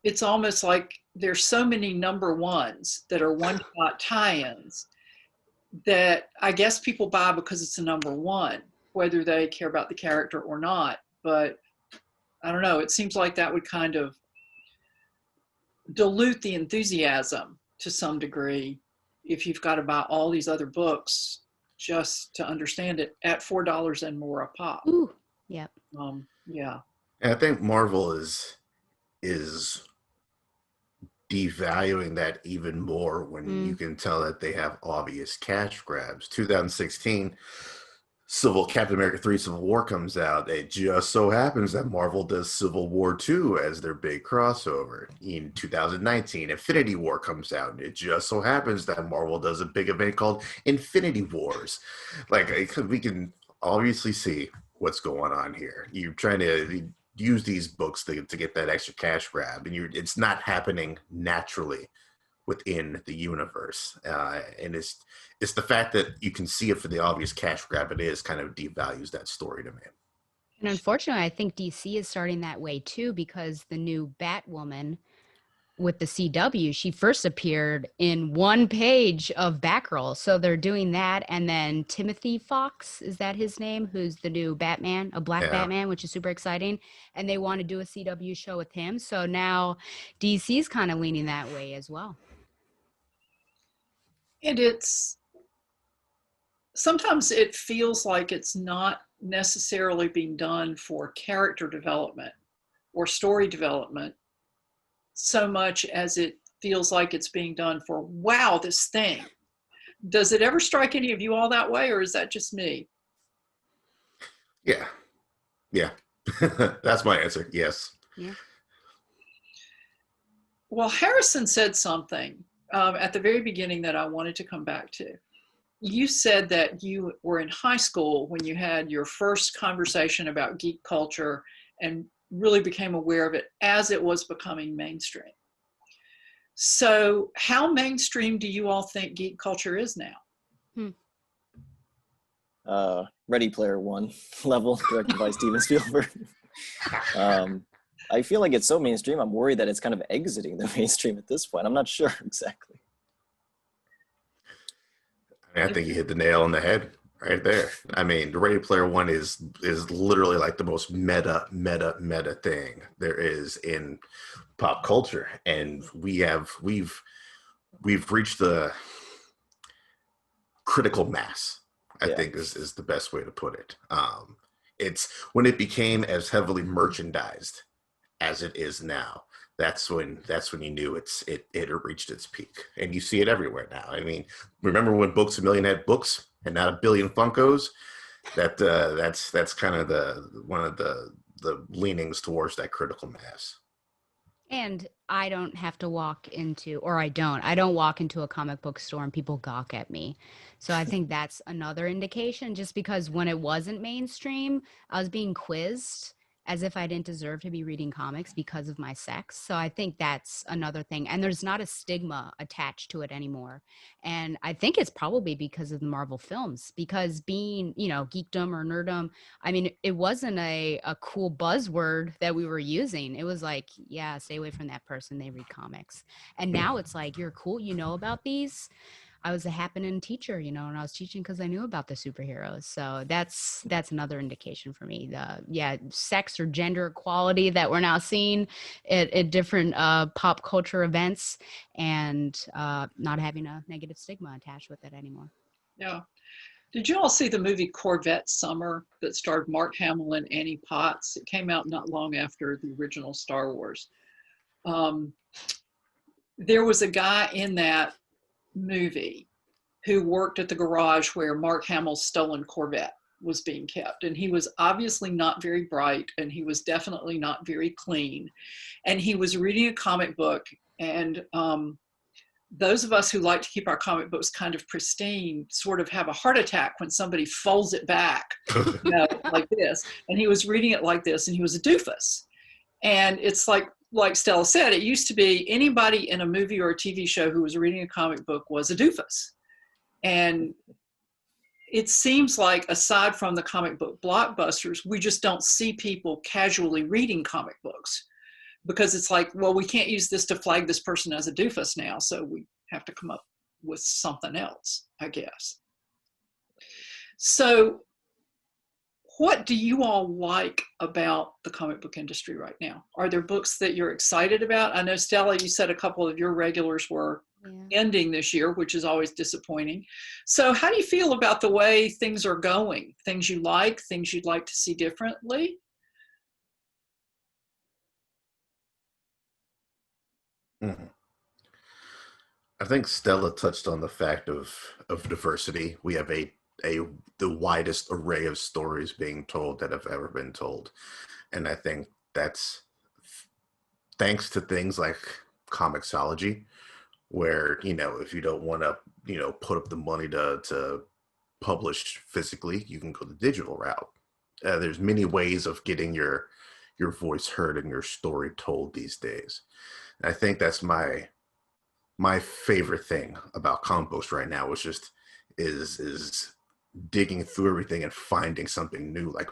S1: it's almost like there's so many number ones that are one-shot tie-ins that I guess people buy because it's a number one, whether they care about the character or not. But I don't know, it seems like that would kind of dilute the enthusiasm to some degree if you've got to buy all these other books just to understand it at $4 and more a pop.
S2: Ooh, yep.
S1: Yeah.
S4: And I think Marvel is devaluing that even more when you can tell that they have obvious cash grabs. 2016, Captain America 3 Civil War comes out. It just so happens that Marvel does Civil War 2 as their big crossover. In 2019, Infinity War comes out. It just so happens that Marvel does a big event called Infinity Wars. Like, we can obviously see what's going on here. You're trying to use these books to get that extra cash grab, and it's not happening naturally within the universe. And it's the fact that you can see it for the obvious cash grab it is kind of devalues that story to me.
S2: And unfortunately, I think DC is starting that way too, because the new Batwoman with the CW, she first appeared in one page of Batgirl. So they're doing that. And then Timothy Fox, is that his name? Who's the new Batman, a black Batman, which is super exciting. And they want to do a CW show with him. So now DC's kind of leaning that way as well.
S1: And sometimes it feels like it's not necessarily being done for character development or story development so much as it feels like it's being done for, wow, this thing. Does it ever strike any of you all that way, or is that just me?
S4: Yeah. That's my answer. Yes.
S2: Yeah.
S1: Well, Harrison said something at the very beginning that I wanted to come back to. You said that you were in high school when you had your first conversation about geek culture and really became aware of it as it was becoming mainstream. So how mainstream do you all think geek culture is now?
S3: Ready Player One level, directed by Steven Spielberg. I feel like it's so mainstream, I'm worried that it's kind of exiting the mainstream at this point. I'm not sure exactly.
S4: I think you hit the nail on the head. right there. I mean, the Ready Player One is literally like the most meta thing there is in pop culture, and we've reached the critical mass, I think is the best way to put it. It's when it became as heavily merchandised as it is now. That's when you knew it had reached its peak, and you see it everywhere now. I mean, remember when Books A Million had books and not a billion Funkos? That's kind of one of the leanings towards that critical mass.
S2: And I don't have to walk into, or I don't walk into a comic book store and people gawk at me. So I think that's another indication, just because when it wasn't mainstream, I was being quizzed as if I didn't deserve to be reading comics because of my sex. So I think that's another thing. And there's not a stigma attached to it anymore. And I think it's probably because of the Marvel films, because being, geekdom or nerdom, I mean, it wasn't a cool buzzword that we were using. It was like, yeah, stay away from that person. They read comics. And now it's like, you're cool. You know about these. I was a happening teacher, and I was teaching because I knew about the superheroes. So that's another indication for me. Sex or gender equality that we're now seeing at different pop culture events, and not having a negative stigma attached with it anymore.
S1: Yeah. Did you all see the movie Corvette Summer that starred Mark Hamill and Annie Potts? It came out not long after the original Star Wars. There was a guy in that movie who worked at the garage where Mark Hamill's stolen Corvette was being kept. And he was obviously not very bright, and he was definitely not very clean. And he was reading a comic book, and those of us who like to keep our comic books kind of pristine sort of have a heart attack when somebody folds it back like this. And he was reading it like this, and he was a doofus. And it's like Stella said, it used to be anybody in a movie or a TV show who was reading a comic book was a doofus. And it seems like, aside from the comic book blockbusters, we just don't see people casually reading comic books, because it's like, well, we can't use this to flag this person as a doofus now, so we have to come up with something else, I guess. So what do you all like about the comic book industry right now? Are there books that you're excited about? I know, Stella, you said a couple of your regulars were ending this year, which is always disappointing. So how do you feel about the way things are going? Things you like, things you'd like to see differently?
S4: Mm-hmm. I think Stella touched on the fact of diversity. We have the widest array of stories being told that have ever been told. And I think that's thanks to things like Comixology, where, if you don't want to, put up the money to publish physically, you can go the digital route. There's many ways of getting your voice heard and your story told these days. And I think that's my favorite thing about comic books right now, is just is digging through everything and finding something new. Like,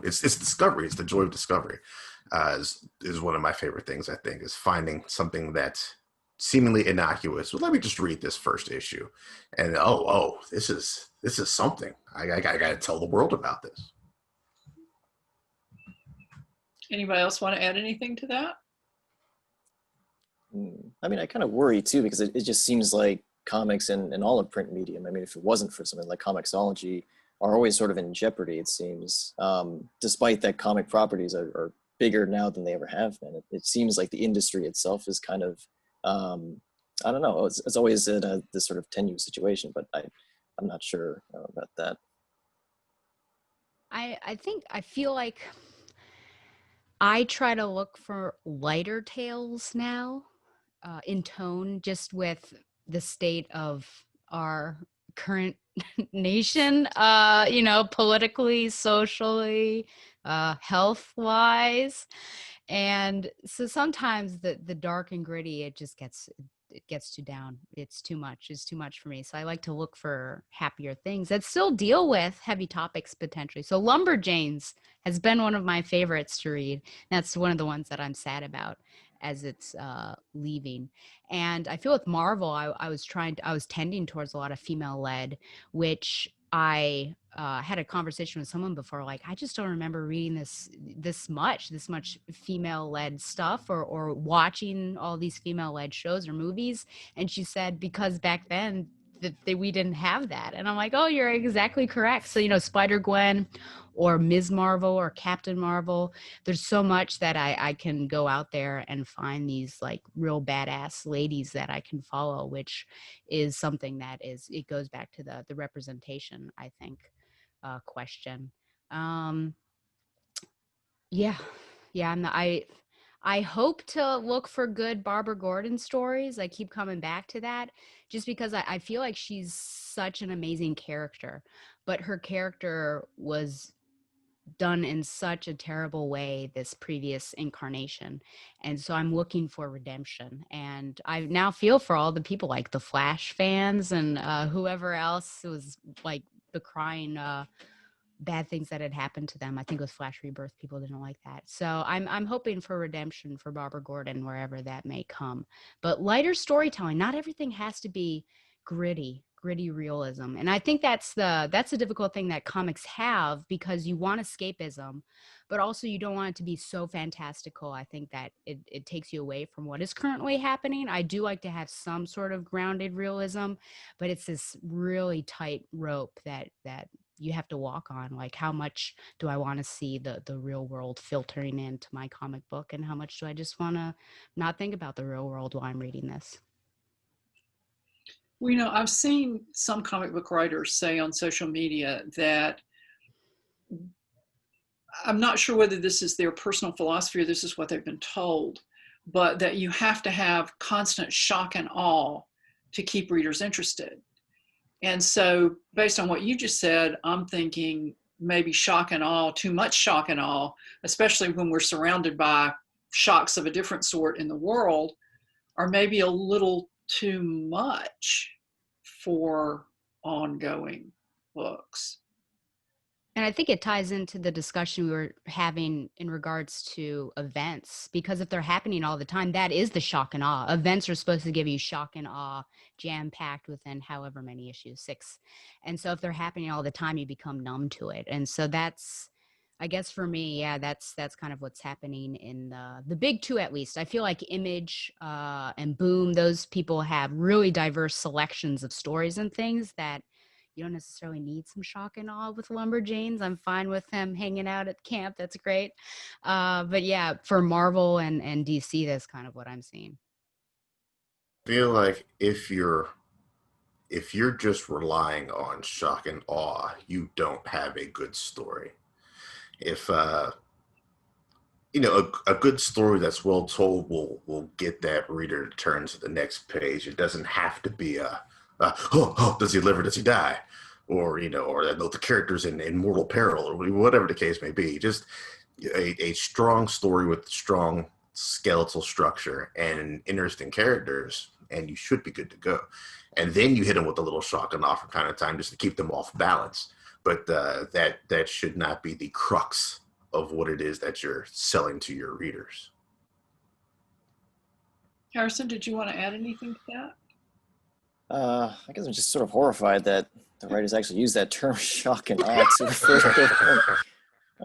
S4: it's discovery. It's the joy of discovery. Is one of my favorite things, I think, is finding something that's seemingly innocuous. Well, let me just read this first issue, and this is something. I got to tell the world about this.
S1: Anybody else want to add anything to that?
S3: I mean, I kind of worry too, because it just seems like comics and all of print medium, I mean, if it wasn't for something like Comixology, are always sort of in jeopardy, it seems. Despite that comic properties are bigger now than they ever have been. It seems like the industry itself is kind of, I don't know, it's always in this sort of tenuous situation, but I'm not sure about that.
S2: I feel like I try to look for lighter tales now, in tone, just with the state of our current nation, politically, socially, health wise. And so sometimes the dark and gritty, it gets too down. It's too much for me. So I like to look for happier things that still deal with heavy topics potentially. So Lumberjanes has been one of my favorites to read. That's one of the ones that I'm sad about as it's leaving. And I feel with Marvel, I was tending towards a lot of female led, which I had a conversation with someone before, like, I just don't remember reading this much female-led stuff, or watching all these female-led shows or movies. And she said, because back then we didn't have that. And I'm like, oh, you're exactly correct. So, Spider-Gwen or Ms. Marvel or Captain Marvel, there's so much that I can go out there and find these like real badass ladies that I can follow, which is something that it goes back to the representation, I think, question. Yeah, yeah. I hope to look for good Barbara Gordon stories. I keep coming back to that just because I feel like she's such an amazing character, but her character was done in such a terrible way this previous incarnation. And so I'm looking for redemption. And I now feel for all the people like the Flash fans and whoever else was like the crying bad things that had happened to them. I think with Flash Rebirth, people didn't like that. So I'm hoping for redemption for Barbara Gordon, wherever that may come. But lighter storytelling, not everything has to be gritty realism. And I think that's the difficult thing that comics have, because you want escapism, but also you don't want it to be so fantastical. I think that it takes you away from what is currently happening. I do like to have some sort of grounded realism, but it's this really tight rope that you have to walk on. Like, how much do I want to see the real world filtering into my comic book, and how much do I just want to not think about the real world while I'm reading this?
S1: Well, I've seen some comic book writers say on social media that, I'm not sure whether this is their personal philosophy or this is what they've been told, but that you have to have constant shock and awe to keep readers interested. And so based on what you just said, I'm thinking maybe shock and awe, too much shock and awe, especially when we're surrounded by shocks of a different sort in the world, are maybe a little too much for ongoing books.
S2: And I think it ties into the discussion we were having in regards to events, because if they're happening all the time, that is the shock and awe. Events are supposed to give you shock and awe, jam-packed within however many issues, 6. And so if they're happening all the time, you become numb to it. And so that's, I guess for me, yeah, that's kind of what's happening in the big two, at least. I feel like Image and Boom, those people have really diverse selections of stories and things that you don't necessarily need some shock and awe with Lumberjanes. I'm fine with them hanging out at camp. That's great. But yeah, for Marvel and DC, that's kind of what I'm seeing.
S4: I feel like if you're just relying on shock and awe, you don't have a good story. If a good story that's well told will get that reader to turn to the next page. It doesn't have to be does he live or does he die? Or, or the character's in mortal peril, or whatever the case may be. Just a strong story with strong skeletal structure and interesting characters, and you should be good to go. And then you hit them with a little shock and awe from time to time just to keep them off balance. But that should not be the crux of what it is that you're selling to your readers.
S1: Harrison, did you want to add anything to that?
S3: I guess I'm just sort of horrified that the writers actually use that term shock and awe to refer to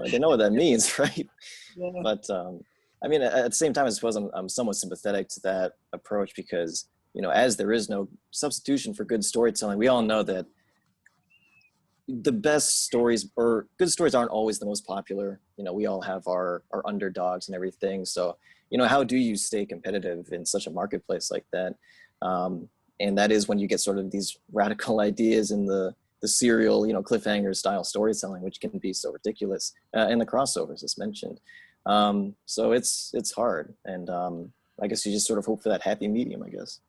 S3: it. They know what that means, right? Yeah. But I mean, at the same time, I suppose I'm somewhat sympathetic to that approach because, as there is no substitution for good storytelling, we all know that the best stories or good stories aren't always the most popular. We all have our underdogs and everything. So, how do you stay competitive in such a marketplace like that? And that is when you get sort of these radical ideas in the serial, cliffhanger style storytelling, which can be so ridiculous, and the crossovers as mentioned. So it's hard. And I guess you just sort of hope for that happy medium, I guess.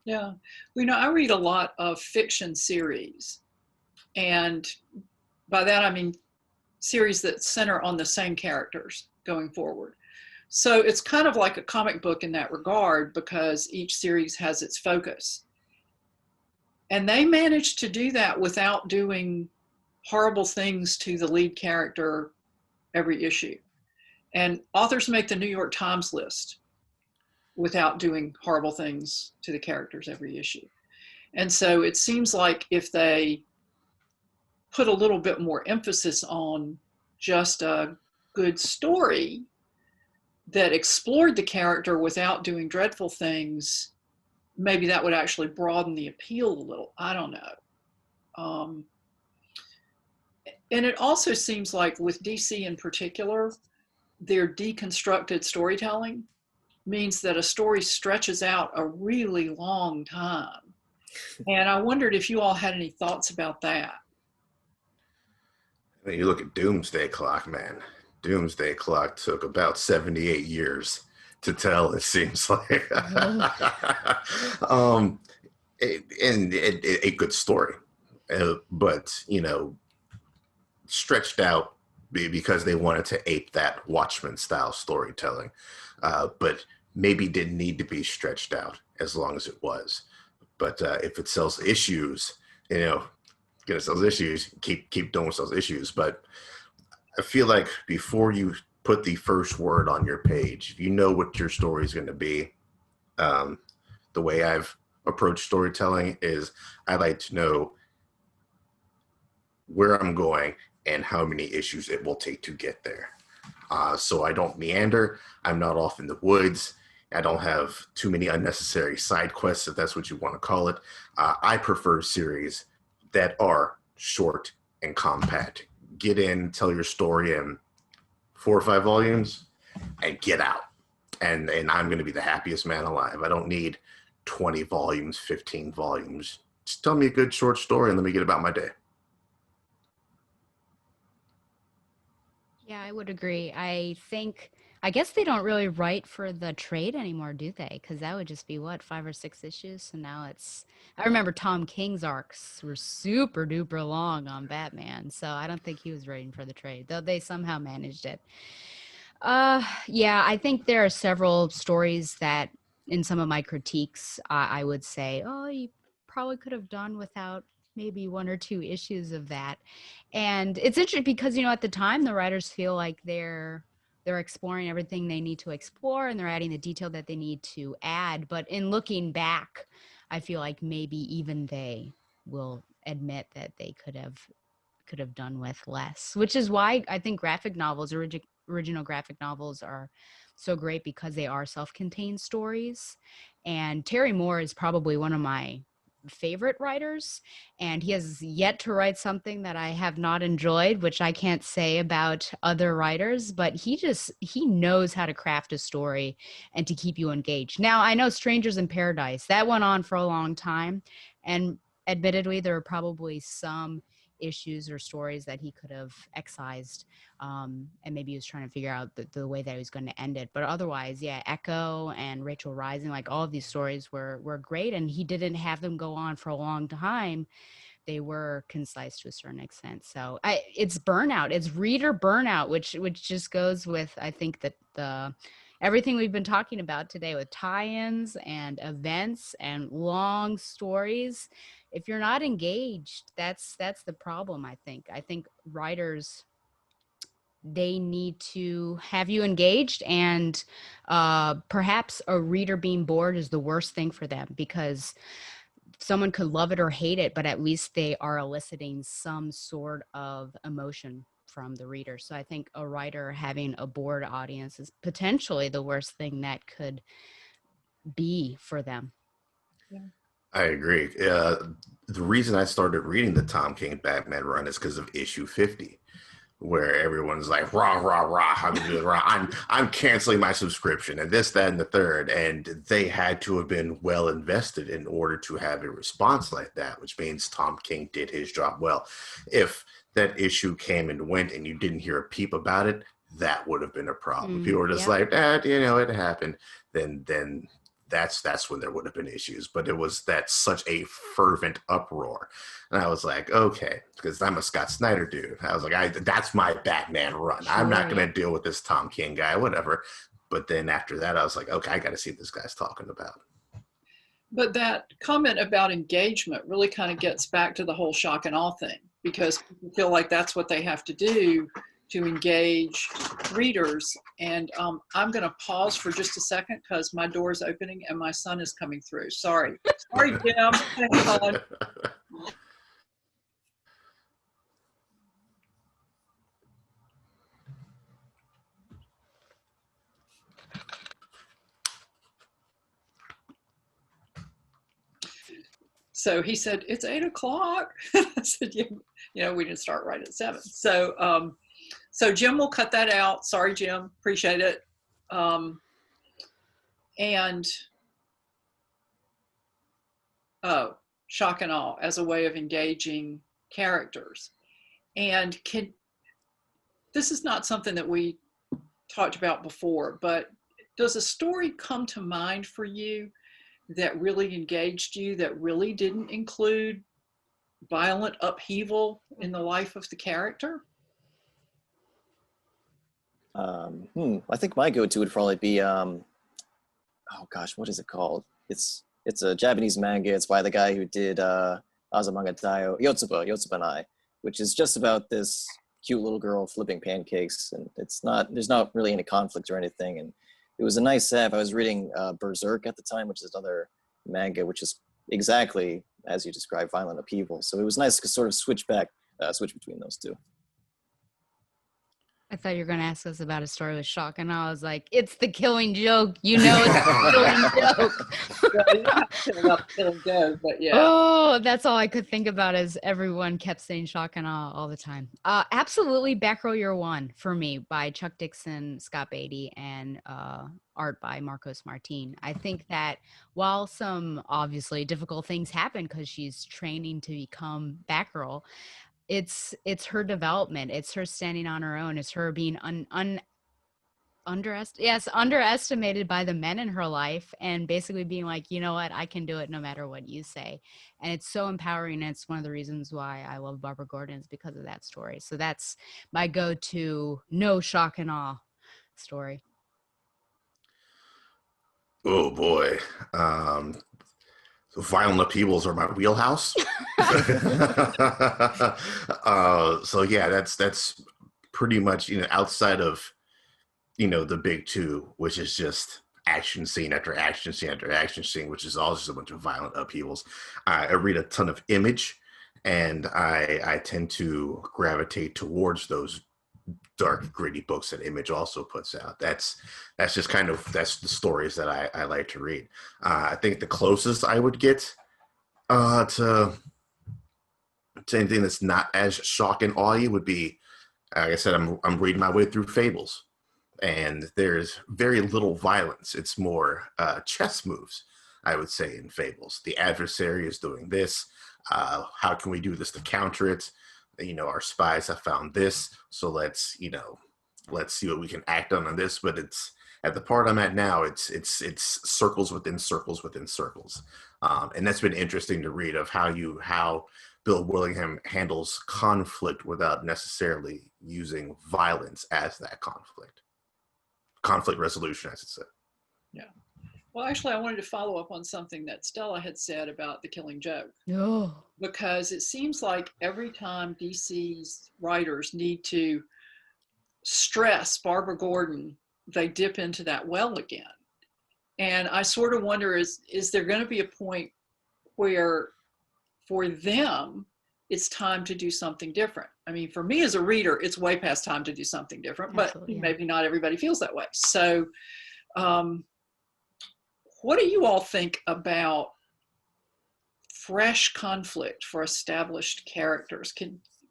S1: Yeah. Well, I read a lot of fiction series. And by that, I mean series that center on the same characters going forward. So it's kind of like a comic book in that regard because each series has its focus. And they managed to do that without doing horrible things to the lead character every issue. And authors make the New York Times list without doing horrible things to the characters every issue. And so it seems like if they put a little bit more emphasis on just a good story that explored the character without doing dreadful things, maybe that would actually broaden the appeal a little. I don't know. And it also seems like with DC in particular, their deconstructed storytelling means that a story stretches out a really long time. And I wondered if you all had any thoughts about that.
S4: I mean, you look at Doomsday Clock, man. Doomsday Clock took about 78 years to tell, it seems like. A good story. But, you know, stretched out because they wanted to ape that Watchmen style storytelling. But maybe didn't need to be stretched out as long as it was. But if it sells issues, you know, gonna sell issues, keep doing sells issues. But I feel like before you put the first word on your page, if you know what your story is going to be, the way I've approached storytelling is I like to know where I'm going and how many issues it will take to get there. So I don't meander. I'm not off in the woods. I don't have too many unnecessary side quests, if that's what you want to call it. I prefer series that are short and compact. Get in, tell your story in 4 or 5 volumes, and get out. And I'm going to be the happiest man alive. I don't need 20 volumes, 15 volumes. Just tell me a good short story and let me get about my day.
S2: Yeah, I would agree. I guess they don't really write for the trade anymore, do they? Because that would just be what, 5 or 6 issues. So now I remember Tom King's arcs were super duper long on Batman. So I don't think he was writing for the trade, though they somehow managed it. Yeah, I think there are several stories that in some of my critiques, I would say, oh, you probably could have done without maybe 1 or 2 issues of that. And it's interesting because, you know, at the time, the writers feel like they're exploring everything they need to explore and they're adding the detail that they need to add. But in looking back, I feel like maybe even they will admit that they could have done with less, which is why I think graphic novels, original graphic novels are so great because they are self-contained stories. And Terry Moore is probably one of my favorite writers, and he has yet to write something that I have not enjoyed, which I can't say about other writers, but he knows how to craft a story and to keep you engaged. Now, I know Strangers in Paradise, that went on for a long time, and admittedly, there are probably some issues or stories that he could have excised, and maybe he was trying to figure out the way that he was going to end it. But otherwise, yeah, Echo and Rachel Rising, like all of these stories were great, and he didn't have them go on for a long time. They were concise to a certain extent. So it's burnout, it's reader burnout, which just goes with, I think, that the everything we've been talking about today with tie-ins and events and long stories. If you're not engaged, that's the problem. I think writers, they need to have you engaged, and perhaps a reader being bored is the worst thing for them, because someone could love it or hate it, but at least they are eliciting some sort of emotion from the reader. So I think a writer having a bored audience is potentially the worst thing that could be for them.
S1: Yeah.
S4: I agree. The reason I started reading the Tom King Batman run is because of issue 50, where everyone's like, rah, rah, rah, how can you do this? Rah. I'm canceling my subscription and this, that, and the third. And they had to have been well invested in order to have a response like that, which means Tom King did his job well. If that issue came and went and you didn't hear a peep about it, that would have been a problem. People were just like, it happened. Then that's when there would have been issues. But it was such a fervent uproar. And I was like, okay, because I'm a Scott Snyder dude. I was like, that's my Batman run. Sure, I'm not going to deal with this Tom King guy, whatever. But then after that, I was like, okay, I got to see what this guy's talking about.
S1: But that comment about engagement really kind of gets back to the whole shock and awe thing, because people feel like that's what they have to do to engage readers. And I'm going to pause for just a second because my door is opening and my son is coming through. Sorry, Jim. Hang on. So he said, it's 8:00. I said, yeah, we didn't start right at 7. So Jim will cut that out. Sorry, Jim. Appreciate it. And shock and awe as a way of engaging characters. And this is not something that we talked about before, but does a story come to mind for you that really engaged you, that really didn't include violent upheaval in the life of the character?
S3: I think my go-to would probably be, oh gosh, what is it called? It's a Japanese manga. It's by the guy who did Azumanga Daioh, Yotsubanai, which is just about this cute little girl flipping pancakes, and there's not really any conflict or anything. And it was a nice have. I was reading Berserk at the time, which is another manga, which is exactly as you described, violent upheaval. So it was nice to sort of switch between those two.
S2: I thought you were going to ask us about a story with shock, and I was like, it's the Killing Joke. It's the Killing Joke.
S1: But yeah.
S2: Oh, that's all I could think about is everyone kept saying shock and awe all the time. Absolutely, Batgirl Year One for me by Chuck Dixon, Scott Beatty, and art by Marcos Martin. I think that while some obviously difficult things happen because she's training to become Batgirl, it's her development. It's her standing on her own. It's her being underestimated by the men in her life and basically being like, you know what, I can do it no matter what you say. And it's so empowering. And it's one of the reasons why I love Barbara Gordon is because of that story. So that's my go-to no shock and awe story.
S4: Oh boy. Violent upheavals are my wheelhouse. So yeah, that's pretty much, outside of, the big two, which is just action scene after action scene after action scene, which is all just a bunch of violent upheavals. I read a ton of Image, and I tend to gravitate towards those dark, gritty books that Image also puts out. That's just that's the stories that I like to read. I think the closest I would get to anything that's not as shock and awe would be, like I said, I'm reading my way through Fables, and there's very little violence. It's more chess moves, I would say, in Fables. The adversary is doing this. How can we do this to counter it? Our spies have found this, so let's see what we can act on this. But it's at the part I'm at now, it's circles within circles within circles. And that's been interesting to read of how Bill Willingham handles conflict without necessarily using violence as that conflict resolution, I should say.
S1: Yeah. Well, actually, I wanted to follow up on something that Stella had said about The Killing Joke.
S2: Oh.
S1: Because it seems like every time DC's writers need to stress Barbara Gordon, they dip into that well again. And I sort of wonder, is there going to be a point where for them, it's time to do something different? I mean, for me as a reader, it's way past time to do something different, but maybe not everybody feels that way. So what do you all think about fresh conflict for established characters?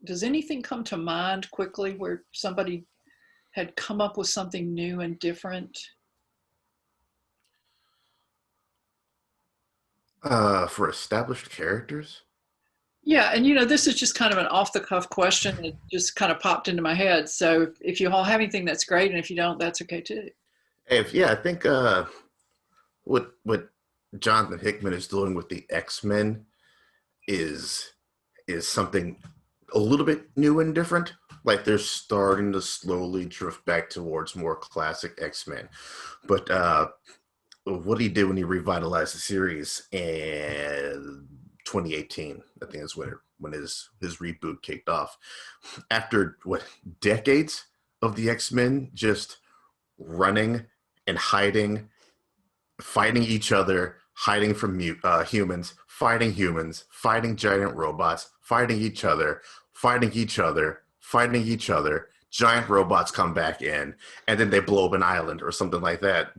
S1: Does anything come to mind quickly where somebody had come up with something new and different?
S4: For established characters?
S1: Yeah, and this is just kind of an off-the-cuff question that just kind of popped into my head. So if you all have anything, that's great, and if you don't, that's okay too.
S4: I think what Jonathan Hickman is doing with the X-Men is something a little bit new and different. Like they're starting to slowly drift back towards more classic X-Men. But what he did when he revitalized the series in 2018, I think is when his reboot kicked off. After decades of the X-Men just running and hiding, fighting each other, hiding from humans, fighting giant robots, fighting each other, giant robots come back in, and then they blow up an island or something like that.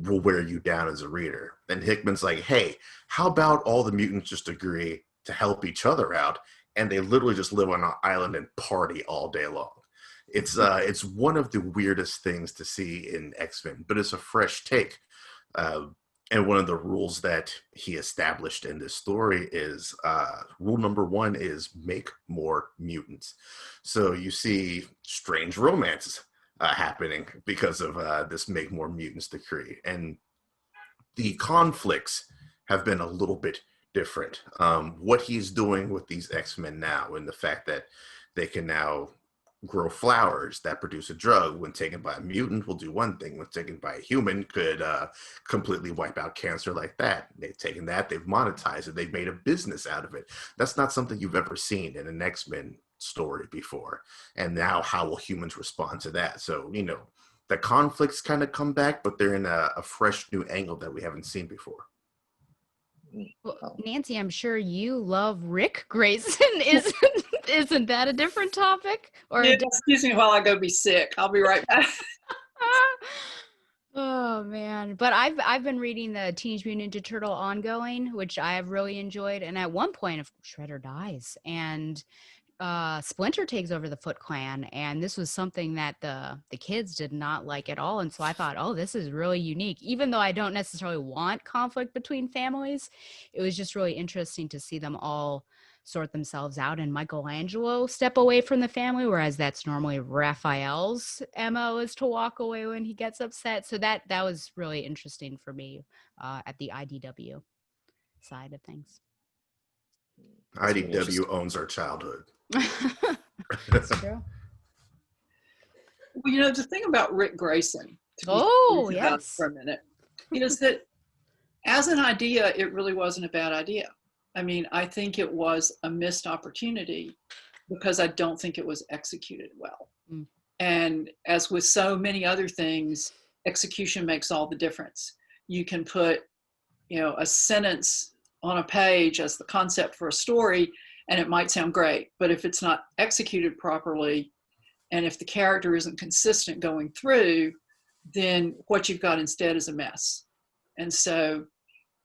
S4: will wear you down as a reader. And Hickman's like, hey, how about all the mutants just agree to help each other out, and they literally just live on an island and party all day long. It's one of the weirdest things to see in X-Men, but it's a fresh take. And one of the rules that he established in this story is rule number 1 is make more mutants. So you see strange romance happening because of this make more mutants decree. And the conflicts have been a little bit different. What he's doing with these X-Men now, and the fact that they can now grow flowers that produce a drug, when taken by a mutant will do one thing, when taken by a human could completely wipe out cancer like that. They've taken that, they've monetized it, they've made a business out of it. That's not something you've ever seen in an X-Men story before. And now how will humans respond to that? So, you know, the conflicts kind of come back, but they're in a fresh new angle that we haven't seen before.
S2: Well, Nancy, I'm sure you love Rick Grayson. Isn't that a different topic? Or
S1: Yeah, excuse me while I go be sick. I'll be right back.
S2: Oh man, but I've been reading the Teenage Mutant Ninja Turtle ongoing, which I have really enjoyed. And at one point, Shredder dies, and Splinter takes over the Foot Clan, and this was something that the kids did not like at all. And so I thought, oh, this is really unique. Even though I don't necessarily want conflict between families, it was just really interesting to see them all sort themselves out, and Michelangelo step away from the family, whereas that's normally Raphael's MO, is to walk away when he gets upset. So that was really interesting for me at the IDW side of things.
S4: IDW owns our childhood.
S2: That's true.
S1: Well, you know, the thing about Rick Grayson,
S2: Yes,
S1: for a minute, is that as an idea, it really wasn't a bad idea. I mean, I think it was a missed opportunity because I don't think it was executed well. Mm. And as with so many other things, execution makes all the difference. You can put, you know, a sentence on a page as the concept for a story, and it might sound great, but if it's not executed properly, and if the character isn't consistent going through, then what you've got instead is a mess. And so,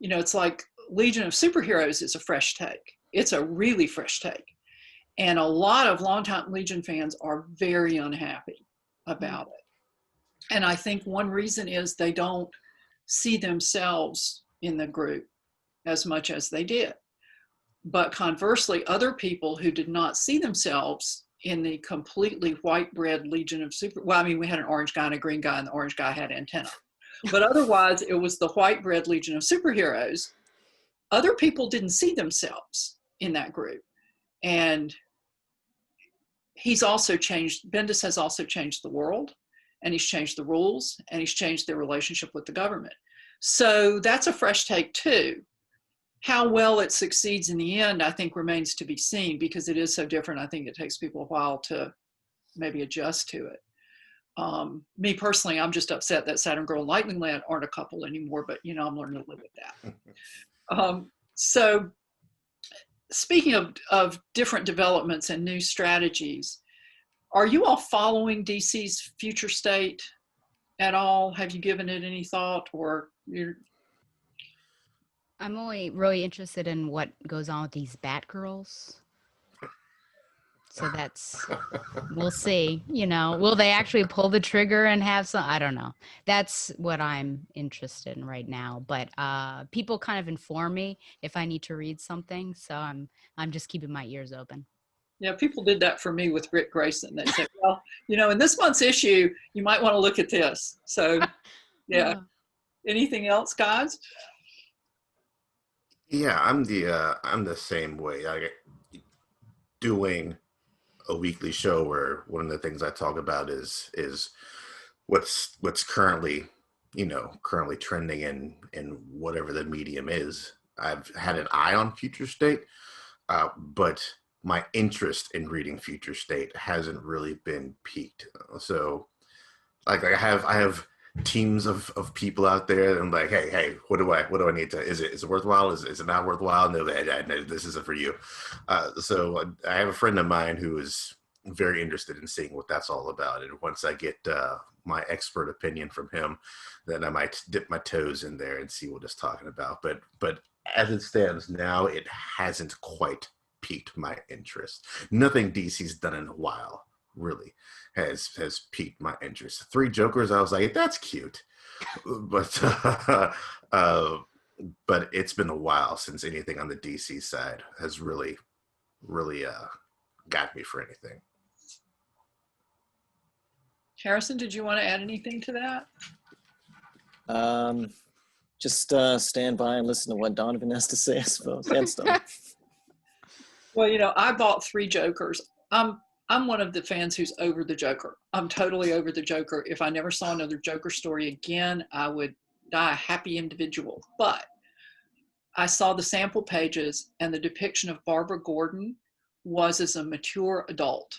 S1: you know, it's like Legion of Superheroes is a fresh take. It's a really fresh take. And a lot of longtime Legion fans are very unhappy about it. And I think one reason is they don't see themselves in the group as much as they did. But conversely, other people who did not see themselves in the completely white bread Legion of well, I mean, we had an orange guy and a green guy, and the orange guy had antenna. But otherwise, it was the white bread Legion of Superheroes. Other people didn't see themselves in that group. And he's also changed, Bendis has also changed the world, and he's changed the rules, and he's changed their relationship with the government. So that's a fresh take too. How well it succeeds in the end, I think, remains to be seen, because it is so different. I think it takes people a while to maybe adjust to it. Me personally, I'm just upset that Saturn Girl and Lightning Lad aren't a couple anymore, but you know, I'm learning to live with that. So speaking of different developments and new strategies, are you all following DC's future state at all? Have you given it any thought, or you're...
S2: I'm only really interested in what goes on with these Batgirls. So we'll see, you know, will they actually pull the trigger and have some, I don't know. That's what I'm interested in right now. But people kind of inform me if I need to read something. So I'm just keeping my ears open.
S1: Yeah, people did that for me with Rick Grayson. They said, well, you know, in this month's issue, you might want to look at this. So yeah. Anything else, guys?
S4: Yeah, I'm the same way. I doing a weekly show where one of the things I talk about is what's currently trending in whatever the medium is. I've had an eye on Future State, but my interest in reading Future State hasn't really been piqued. So like I have teams of people out there, and I'm like, hey, what do I need to, is it worthwhile? Is it not worthwhile? No, this isn't for you. So I have a friend of mine who is very interested in seeing what that's all about. And once I get my expert opinion from him, then I might dip my toes in there and see what it's talking about. But as it stands now, it hasn't quite piqued my interest. Nothing DC's done in a while really has piqued my interest. Three Jokers, I was like, that's cute, but but it's been a while since anything on the DC side has really got me for anything.
S1: Harrison, did you want to add anything to that?
S3: Just stand by and listen to what Donovan has to say, I suppose. And stuff.
S1: Well, I bought Three Jokers. I'm one of the fans who's over the Joker. I'm totally over the Joker. If I never saw another Joker story again, I would die a happy individual. But I saw the sample pages, and the depiction of Barbara Gordon was as a mature adult.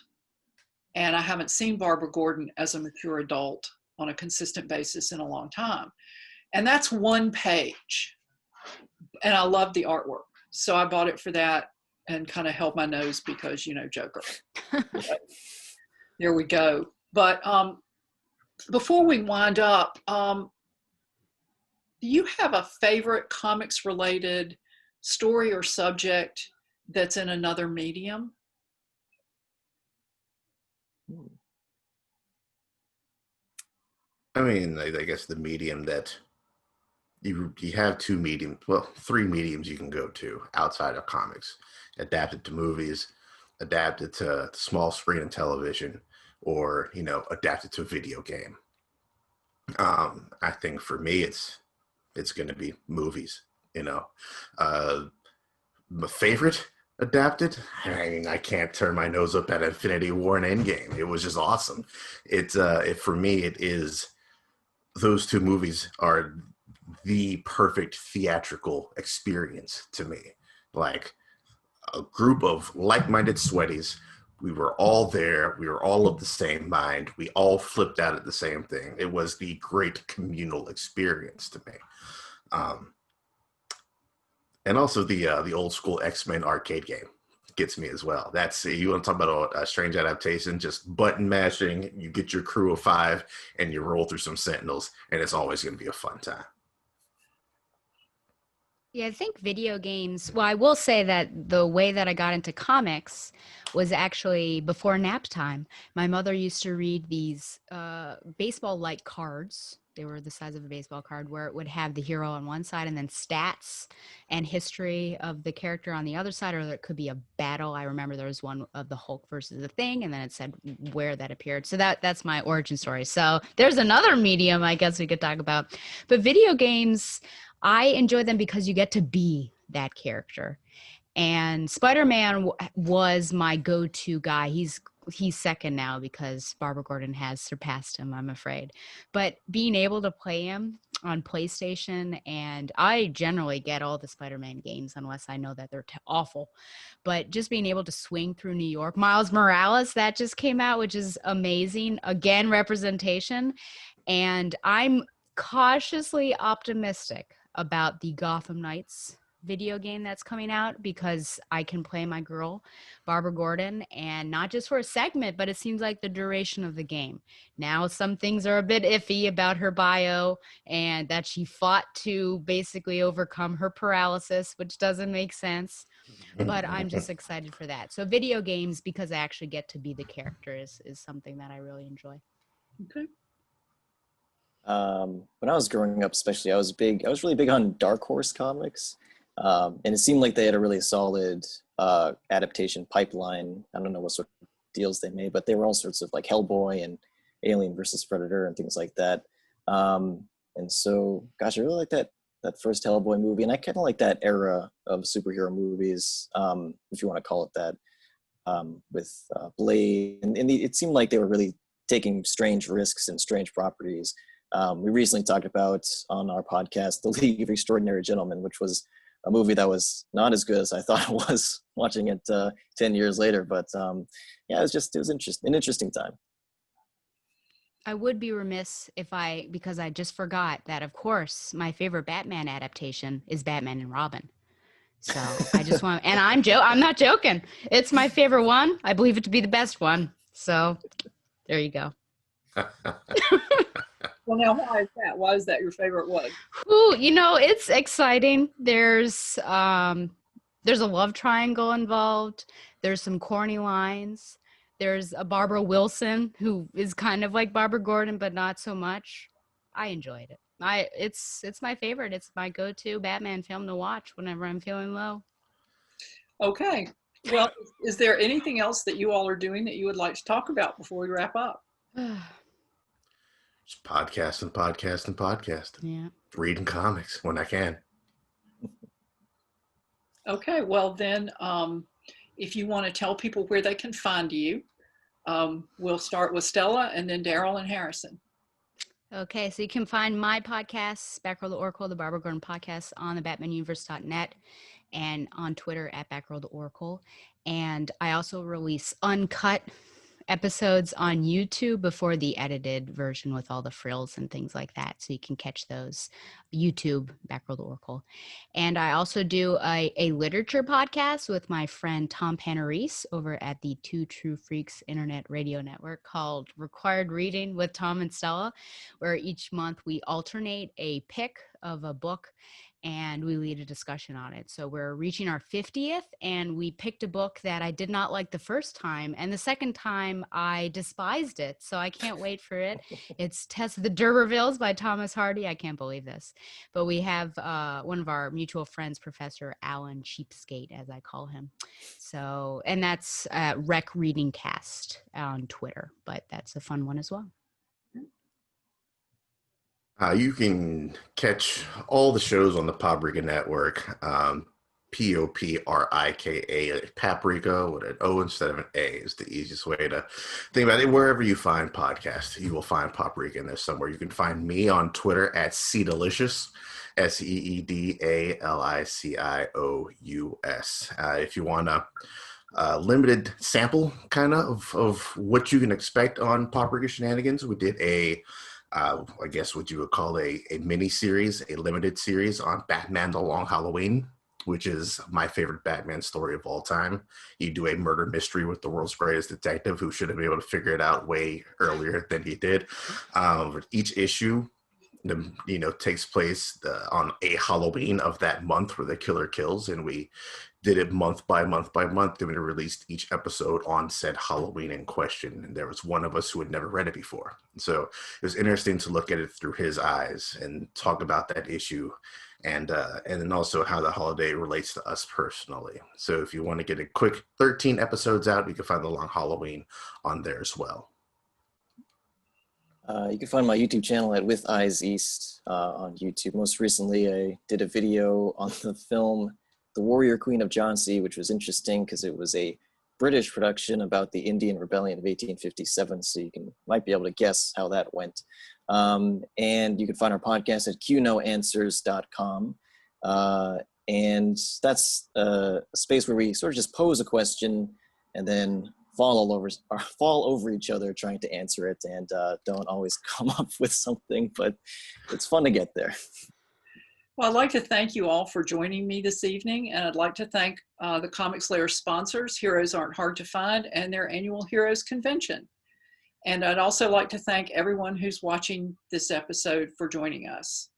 S1: And I haven't seen Barbara Gordon as a mature adult on a consistent basis in a long time. And that's one page. And I love the artwork. So I bought it for that and kind of held my nose because, Joker. There we go. But before we wind up, do you have a favorite comics related story or subject that's in another medium?
S4: I mean, I guess the medium that you have two mediums, well, three mediums you can go to outside of comics: adapted to movies, adapted to small screen and television, or adapted to a video game. I think for me, it's going to be movies. My favorite adapted, I mean, I can't turn my nose up at Infinity War and Endgame. It was just awesome. For me, it is, those two movies are the perfect theatrical experience to me. Like a group of like-minded sweaties. We were all there. We were all of the same mind. We all flipped out at the same thing. It was the great communal experience to me. And also the old school X-Men arcade game gets me as well. That's, you want to talk about a strange adaptation, just button mashing, you get your crew of 5 and you roll through some Sentinels, and it's always going to be a fun time.
S2: Yeah, I think video games, well, I will say that the way that I got into comics was actually before nap time. My mother used to read these baseball-like cards. They were the size of a baseball card, where it would have the hero on one side and then stats and history of the character on the other side, or it could be a battle. I remember there was one of the Hulk versus the Thing, and then it said where that appeared. So that's my origin story. So there's another medium I guess we could talk about. But video games, I enjoy them because you get to be that character. And Spider-Man was my go-to guy. He's second now because Barbara Gordon has surpassed him, I'm afraid. But being able to play him on PlayStation, and I generally get all the Spider-Man games unless I know that they're awful. But just being able to swing through New York. Miles Morales, that just came out, which is amazing. Again, representation. And I'm cautiously optimistic about the Gotham Knights video game that's coming out, because I can play my girl Barbara Gordon, and not just for a segment, but it seems like the duration of the game. Now some things are a bit iffy about her bio, and that she fought to basically overcome her paralysis, which doesn't make sense, but I'm just excited for that. So video games, because I actually get to be the character, is something that I really enjoy.
S1: Okay.
S3: When I was growing up, especially, I was really big on Dark Horse comics. And it seemed like they had a really solid adaptation pipeline. I don't know what sort of deals they made, but they were all sorts of like Hellboy and Alien versus Predator and things like that. And so, gosh, I really like that first Hellboy movie, and I kind of like that era of superhero movies, if you want to call it that, with Blade. And it seemed like they were really taking strange risks and strange properties. We recently talked about on our podcast The League of Extraordinary Gentlemen, which was a movie that was not as good as I thought it was watching it 10 years later. But yeah, it was an interesting time.
S2: I would be remiss because I just forgot that, of course, my favorite Batman adaptation is Batman and Robin. So I just want, and I'm not joking. It's my favorite one. I believe it to be the best one. So there you go.
S1: Well, now, why is that? Why is that your favorite one?
S2: Ooh, it's exciting. There's a love triangle involved. There's some corny lines. There's a Barbara Wilson who is kind of like Barbara Gordon, but not so much. I enjoyed it. It's my favorite. It's my go-to Batman film to watch whenever I'm feeling low.
S1: Okay. Well, is there anything else that you all are doing that you would like to talk about before we wrap up?
S4: Just podcast and podcast and podcast.
S2: Yeah.
S4: Reading comics when I can.
S1: Okay. Well, then, if you want to tell people where they can find you, we'll start with Stella and then Darryl and Harrison.
S2: Okay, so you can find my podcasts, Batgirl the Oracle, the Barbara Gordon podcast, on the BatmanUniverse.net and on Twitter at Batgirl the Oracle. And I also release uncut episodes on YouTube before the edited version with all the frills and things like that. So you can catch those YouTube, Batgirl the Oracle. And I also do a literature podcast with my friend Tom Panarese over at the Two True Freaks Internet Radio Network called Required Reading with Tom and Stella, where each month we alternate a pick of a book and we lead a discussion on it. So we're reaching our 50th, and we picked a book that I did not like the first time, and the second time I despised it. So I can't wait for it. It's Tess of the D'Urbervilles by Thomas Hardy. I can't believe this. But we have one of our mutual friends, Professor Alan Cheapskate, as I call him. So, and that's Rec Reading Cast on Twitter, but that's a fun one as well.
S4: You can catch all the shows on the Paprika Network. Poprika, Paprika with an O instead of an A is the easiest way to think about it. Wherever you find podcasts, you will find Paprika in there somewhere. You can find me on Twitter at Seedalicious, SEEDALICIOUS. If you want a limited sample kind of what you can expect on Paprika Shenanigans, we did I guess what you would call a mini series, a limited series on Batman The Long Halloween, which is my favorite Batman story of all time. You do a murder mystery with the world's greatest detective who should have been able to figure it out way earlier than he did. Each issue, takes place on a Halloween of that month where the killer kills, and we did it month by month by month. Then we released each episode on said Halloween in question. And there was one of us who had never read it before. So it was interesting to look at it through his eyes and talk about that issue and then also how the holiday relates to us personally. So if you want to get a quick 13 episodes out, you can find The Long Halloween on there as well.
S3: You can find my YouTube channel at With Eyes East on YouTube. Most recently, I did a video on the film The Warrior Queen of Jhansi, which was interesting because it was a British production about the Indian Rebellion of 1857, so you might be able to guess how that went. And you can find our podcast at qnoanswers.com. And that's a space where we sort of just pose a question and then fall over each other trying to answer it, and don't always come up with something, but it's fun to get there.
S1: Well, I'd like to thank you all for joining me this evening, and I'd like to thank the Comics Lair sponsors, Heroes Aren't Hard to Find, and their annual Heroes Convention. And I'd also like to thank everyone who's watching this episode for joining us.